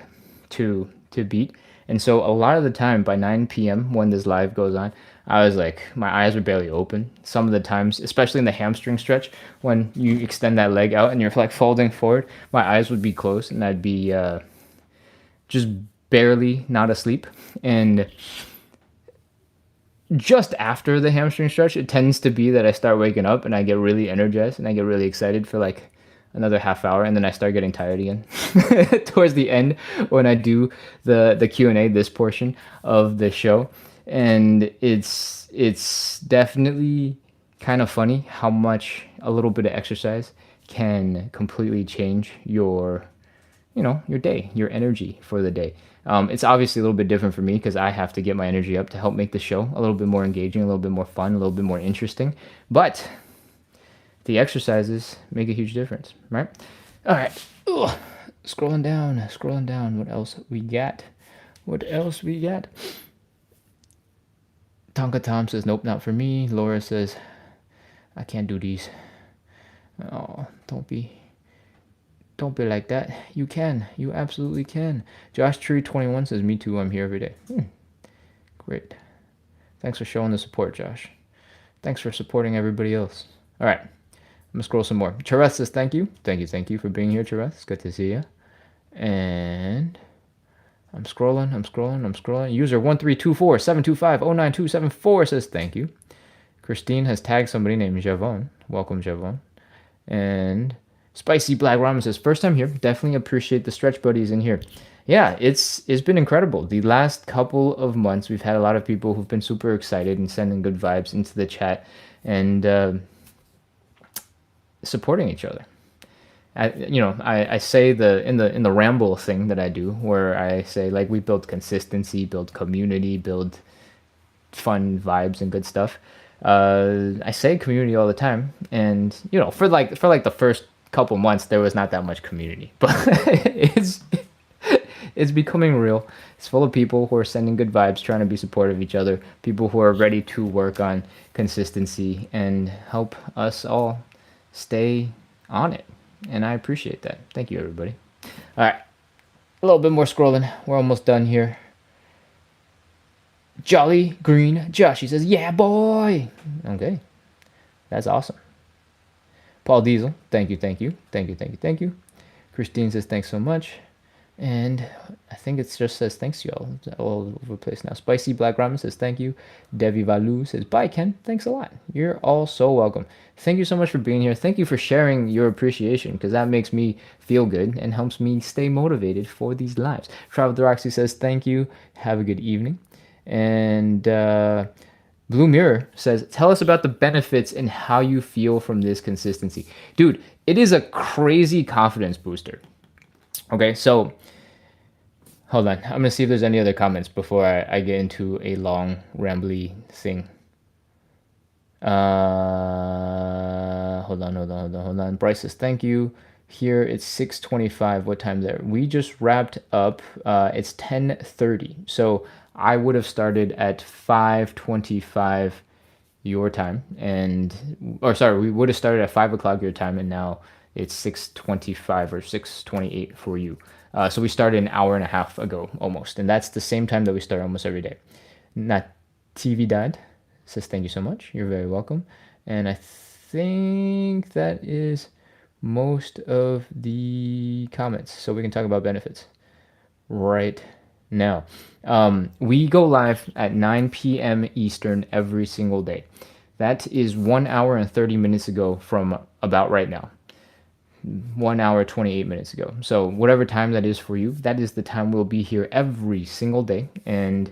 to beat. And so a lot of the time by 9 p.m. when this live goes on, I was like, my eyes were barely open. Some of the times, especially in the hamstring stretch, when you extend that leg out and you're like folding forward, my eyes would be closed and I'd be just barely not asleep. And just after the hamstring stretch, it tends to be that I start waking up and I get really energized and I get really excited for like another half hour, and then I start getting tired again towards the end when I do the Q&A, this portion of the show. And it's definitely kind of funny how much a little bit of exercise can completely change your day, your energy for the day. It's obviously a little bit different for me because I have to get my energy up to help make the show a little bit more engaging, a little bit more fun, a little bit more interesting. But the exercises make a huge difference, right? All right. Ugh. Scrolling down. What else we got? Tonka Tom says, nope, not for me. Laura says, I can't do these. Oh, don't be like that. You can. You absolutely can. Josh Tree 21 says, me too. I'm here every day. Great. Thanks for showing the support, Josh. Thanks for supporting everybody else. All right. I'm going to scroll some more. Chareth says, thank you. Thank you for being here, Chareth. It's good to see you. And I'm scrolling. User 13247250924 says, thank you. Christine has tagged somebody named Javon. Welcome, Javon. And Spicy Black Ramen says, first time here. Definitely appreciate the stretch buddies in here. Yeah, it's been incredible. The last couple of months, we've had a lot of people who've been super excited and sending good vibes into the chat and supporting each other. I say in the ramble thing that I do, where I say like we build consistency, build community, build fun vibes and good stuff. I say community all the time, and for like the first couple months there was not that much community, but it's becoming real. It's full of people who are sending good vibes, trying to be supportive of each other, people who are ready to work on consistency and help us all stay on it. And I appreciate that. Thank you, everybody. All right, a little bit more scrolling. We're almost done here. Jolly Green Josh, he says, yeah, boy. Okay, that's awesome. Paul Diesel, thank you, thank you, thank you, thank you, thank you. Christine says, thanks so much. And I think it just says thanks, y'all. All over the place now. Spicy Black Ramen says thank you. Devi Valu says, bye, Ken. Thanks a lot. You're all so welcome. Thank you so much for being here. Thank you for sharing your appreciation, because that makes me feel good and helps me stay motivated for these lives. Travel Roxy says thank you. Have a good evening. And Blue Mirror says, tell us about the benefits and how you feel from this consistency. Dude, it is a crazy confidence booster. Okay, so hold on. I'm going to see if there's any other comments before I get into a long, rambly thing. Hold on. Bryce says, thank you. Here it's 6:25. What time there? We just wrapped up. It's 10:30. So I would have started at 5:25 your time. We would have started at 5 o'clock your time, and now it's 6:25 or 6:28 for you. So we started an hour and a half ago almost, and that's the same time that we start almost every day. Natividad says thank you so much. You're very welcome. And I think that is most of the comments, so we can talk about benefits right now. We go live at 9 p.m. Eastern every single day. That is 1 hour and 30 minutes ago from about right now. 1 hour 28 minutes ago. So whatever time that is for you, that is the time we'll be here every single day. And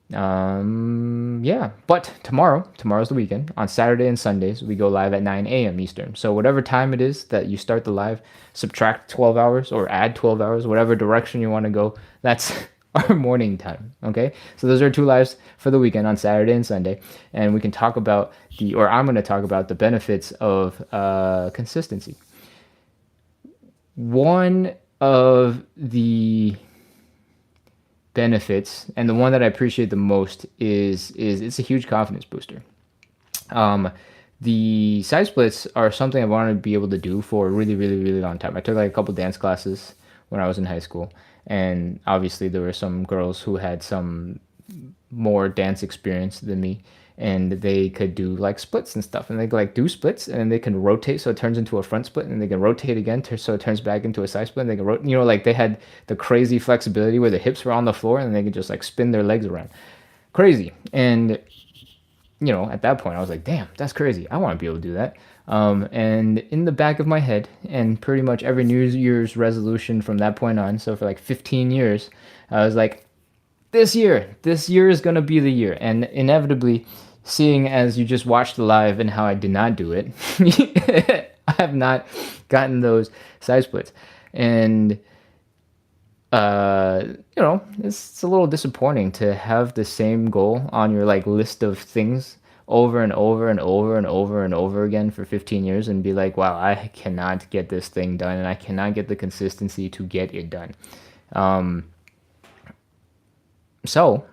yeah, but tomorrow's the weekend. On Saturday and Sundays we go live at 9 a.m. Eastern. So whatever time it is that you start the live, subtract 12 hours or add 12 hours, whatever direction you want to go, that's our morning time. Okay, so those are 2 lives for the weekend on Saturday and Sunday, and we can talk about I'm going to talk about the benefits of consistency. One of the benefits, and the one that I appreciate the most, is it's a huge confidence booster. The side splits are something I wanted to be able to do for a really, really, really long time. I took like a couple dance classes when I was in high school, and obviously there were some girls who had some more dance experience than me, and they could do like splits and stuff, and they could like do splits, and they can rotate so it turns into a front split, and they can rotate again so it turns back into a side split, and they can like they had the crazy flexibility where the hips were on the floor and they could just like spin their legs around. Crazy. And at that point I was like, damn, that's crazy. I want to be able to do that. And in the back of my head, and pretty much every New Year's resolution from that point on, so for like 15 years, I was like, this year is going to be the year. And inevitably, seeing as you just watched the live and how I did not do it, I have not gotten those side splits. And, it's a little disappointing to have the same goal on your like list of things over and over and over and over and over again for 15 years and be like, wow, I cannot get this thing done, and I cannot get the consistency to get it done. So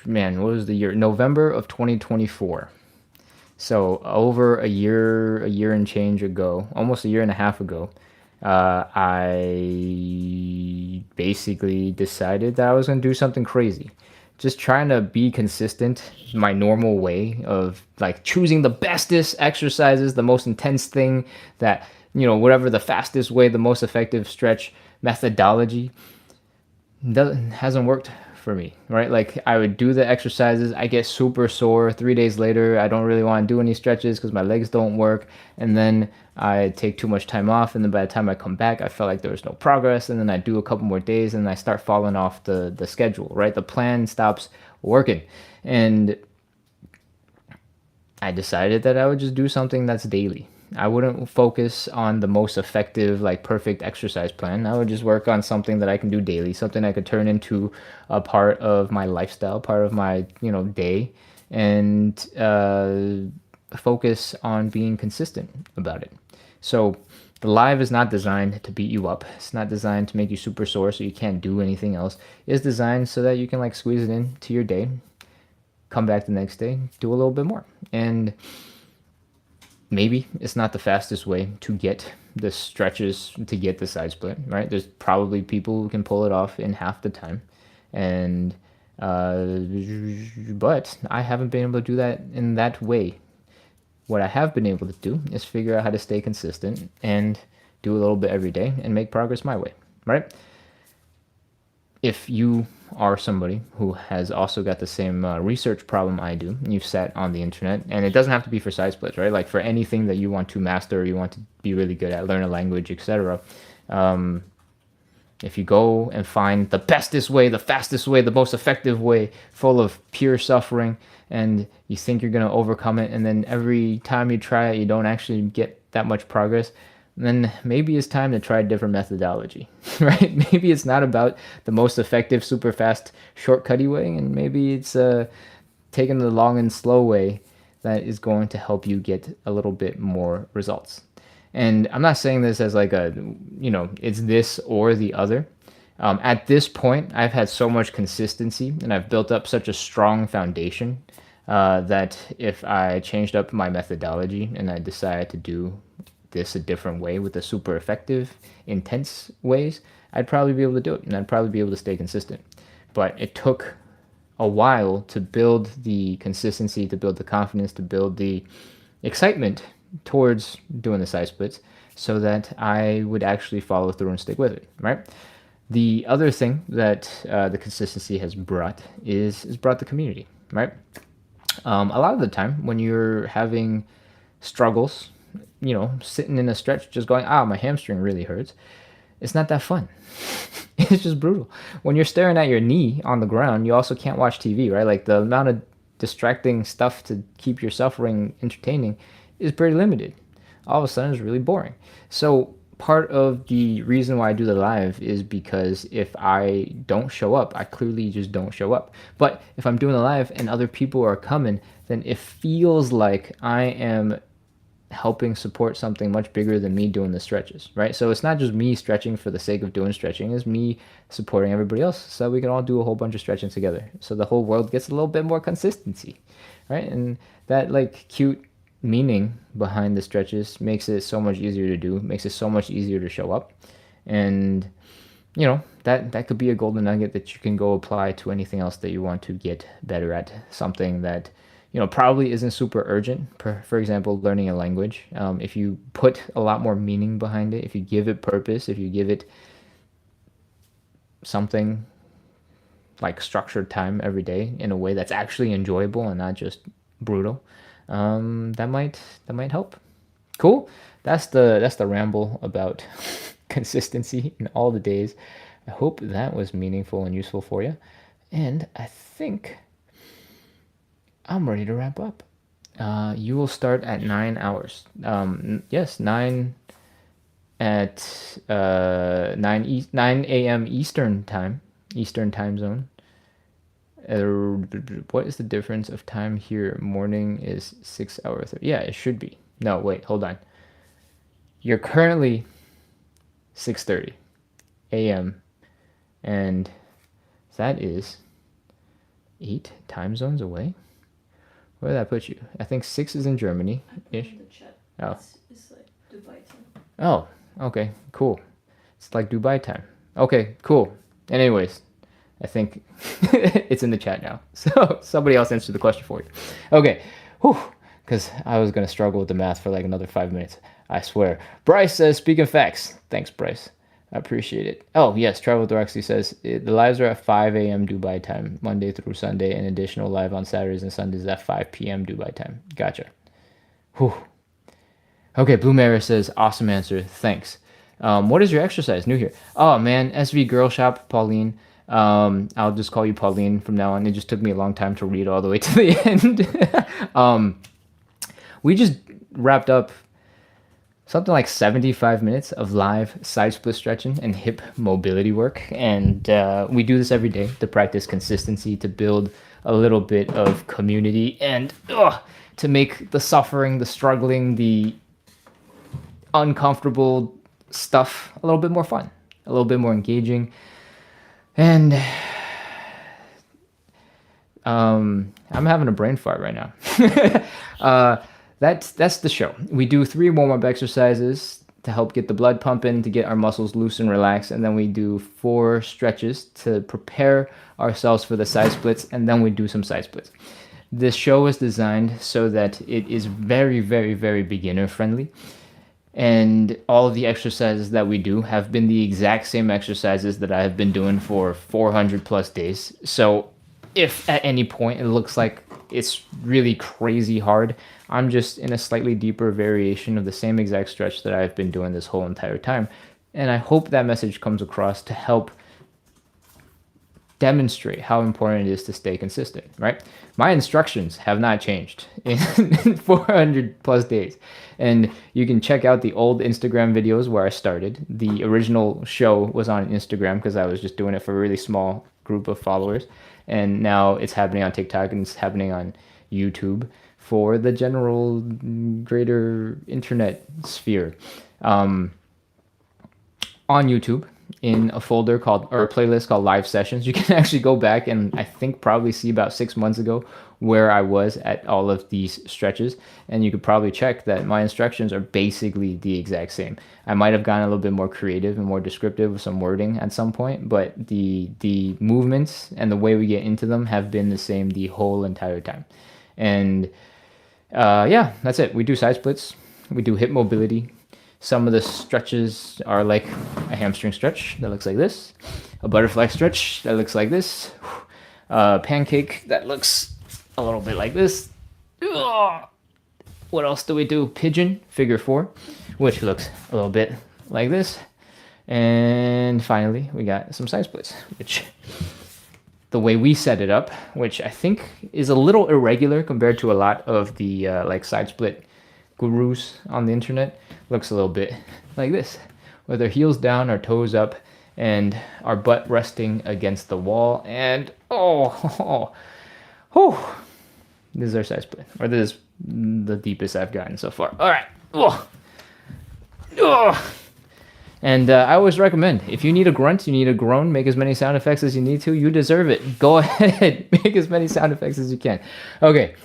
what was the year? November of 2024. So over a year and change ago, almost a year and a half ago, I basically decided that I was going to do something crazy. Just trying to be consistent, my normal way of like choosing the bestest exercises, the most intense thing that, whatever the fastest way, the most effective stretch methodology hasn't worked for me, right? Like I would do the exercises, I get super sore 3 days later. I don't really want to do any stretches because my legs don't work. And then I take too much time off. And then by the time I come back, I felt like there was no progress. And then I do a couple more days and I start falling off the schedule, right? The plan stops working. And I decided that I would just do something that's daily. I wouldn't focus on the most effective, like perfect exercise plan. I would just work on something that I can do daily, something I could turn into a part of my lifestyle, part of my, day, and focus on being consistent about it. So the live is not designed to beat you up. It's not designed to make you super sore so you can't do anything else. It's designed so that you can like squeeze it into your day, come back the next day, do a little bit more. And maybe it's not the fastest way to get the stretches, to get the side split, right? There's probably people who can pull it off in half the time. And, but I haven't been able to do that in that way. What I have been able to do is figure out how to stay consistent and do a little bit every day and make progress my way, right? If you are somebody who has also got the same research problem I do, and you've sat on the internet, and it doesn't have to be for side splits, right? Like for anything that you want to master, you want to be really good at, learn a language, etc. If you go and find the bestest way, the fastest way, the most effective way, full of pure suffering, and you think you're going to overcome it, and then every time you try it, you don't actually get that much progress, then maybe it's time to try a different methodology, right? Maybe it's not about the most effective, super fast, shortcutty way, and maybe it's taking the long and slow way that is going to help you get a little bit more results. And I'm not saying this as like a, it's this or the other. At this point, I've had so much consistency and I've built up such a strong foundation that if I changed up my methodology and I decided to do this a different way with the super effective, intense ways, I'd probably be able to do it and I'd probably be able to stay consistent. But it took a while to build the consistency, to build the confidence, to build the excitement towards doing the side splits so that I would actually follow through and stick with it, right? The other thing that the consistency has brought is brought the community, right? A lot of the time when you're having struggles, sitting in a stretch just going, my hamstring really hurts, it's not that fun. It's just brutal. When you're staring at your knee on the ground, you also can't watch TV, right? Like the amount of distracting stuff to keep your suffering entertaining is pretty limited. All of a sudden, it's really boring. So part of the reason why I do the live is because if I don't show up, I clearly just don't show up. But if I'm doing the live and other people are coming, then it feels like I am helping support something much bigger than me doing the stretches, right? So it's not just me stretching for the sake of doing stretching, it's me supporting everybody else so we can all do a whole bunch of stretching together. So the whole world gets a little bit more consistency, right? And that like cute meaning behind the stretches makes it so much easier to do, makes it so much easier to show up. And that could be a golden nugget that you can go apply to anything else that you want to get better at, something that probably isn't super urgent. For example, learning a language. If you put a lot more meaning behind it, if you give it purpose, if you give it something like structured time every day in a way that's actually enjoyable and not just brutal, that might help. Cool. That's the ramble about consistency in all the days. I hope that was meaningful and useful for you. And I think I'm ready to wrap up. You will start at 9 hours. Yes, 9 at 9 a.m. Eastern time zone. What is the difference of time here? Morning is 6 hours. Yeah, it should be. No, wait, hold on. You're currently 6:30 a.m. and that is 8 time zones away. Where did that put you? I think 6 is in Germany-ish. The chat. Oh. It's like Dubai time. Oh, okay, cool. It's like Dubai time. Okay, cool. And anyways, I think it's in the chat now. So somebody else answered the question for you. Okay, whew, because I was going to struggle with the math for like another 5 minutes. I swear. Bryce says, speaking facts. Thanks, Bryce. I appreciate it. Oh, yes, Travel Directly says the lives are at 5 a.m. Dubai time, Monday through Sunday, and additional live on Saturdays and Sundays at 5 p.m. Dubai time. Gotcha. Whew. Okay, Blue Mara says, awesome answer. Thanks. What is your exercise? New here. Oh, man, SV Girl Shop, Pauline. I'll just call you Pauline from now on. It just took me a long time to read all the way to the end. We just wrapped up something like 75 minutes of live side split stretching and hip mobility work. And we do this every day to practice consistency, to build a little bit of community, and to make the suffering, the struggling, the uncomfortable stuff a little bit more fun, a little bit more engaging. And I'm having a brain fart right now. That's the show. We do 3 warm-up exercises to help get the blood pumping, to get our muscles loose and relaxed, and then we do 4 stretches to prepare ourselves for the side splits, and then we do some side splits. This show is designed so that it is very, very, very beginner friendly. And all of the exercises that we do have been the exact same exercises that I have been doing for 400 plus days. So if at any point it looks like it's really crazy hard, I'm just in a slightly deeper variation of the same exact stretch that I've been doing this whole entire time. And I hope that message comes across to help demonstrate how important it is to stay consistent, right? My instructions have not changed in 400 plus days. And you can check out the old Instagram videos where I started. The original show was on Instagram because I was just doing it for a really small group of followers. And now it's happening on TikTok and it's happening on YouTube for the general greater internet sphere. On YouTube, in a folder called, or a playlist called Live Sessions, you can actually go back and I think probably see about 6 months ago where I was at all of these stretches, and you could probably check that my instructions are basically the exact same. I might have gotten a little bit more creative and more descriptive with some wording at some point, but the movements and the way we get into them have been the same the whole entire time. And yeah, that's it. We do side splits, we do hip mobility. Some of the stretches are like a hamstring stretch that looks like this, a butterfly stretch that looks like this, a pancake that looks a little bit like this. Ugh. What else do we do? Pigeon, figure 4, which looks a little bit like this. And finally, we got some side splits, which the way we set it up, which I think is a little irregular compared to a lot of the like side split gurus on the internet, looks a little bit like this, with our heels down, our toes up, and our butt resting against the wall. And this is our side split, or this is the deepest I've gotten so far. All right. And I always recommend, if you need a grunt, you need a groan, make as many sound effects as you need to. You deserve it. Go ahead, make as many sound effects as you can. Okay.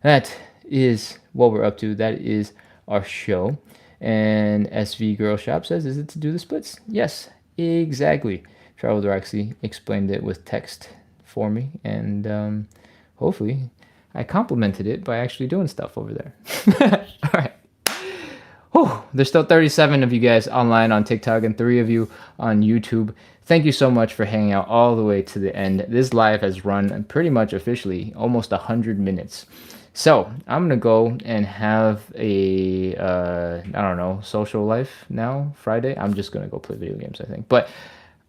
That is what we're up to. That is our show. And SV Girl Shop says, is it to do the splits? Yes, exactly. Travel Directly explained it with text for me, and hopefully I complimented it by actually doing stuff over there. All right. There's still 37 of you guys online on TikTok and 3 of you on YouTube. Thank you so much for hanging out all the way to the end. This live has run pretty much officially almost 100 minutes. So I'm gonna go and have a I don't know, social life now. Friday, I'm just gonna go play video games, I think. But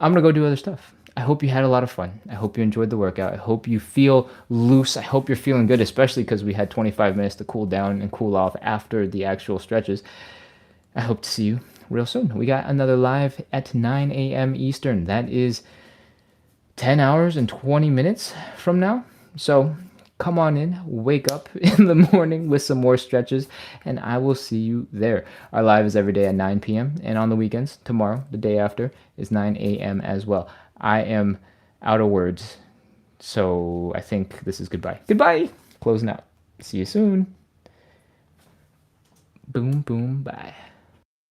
I'm gonna go do other stuff. I hope you had a lot of fun. I hope you enjoyed the workout. I hope you feel loose. I hope you're feeling good, especially because we had 25 minutes to cool down and cool off after the actual stretches. I hope to see you real soon. We got another live at 9 a.m. Eastern. That is 10 hours and 20 minutes from now. So come on in, wake up in the morning with some more stretches, and I will see you there. Our live is every day at 9 p.m. and on the weekends, tomorrow, the day after, is 9 a.m. as well. I am out of words, so I think this is goodbye. Goodbye! Closing out. See you soon. Boom, boom, bye.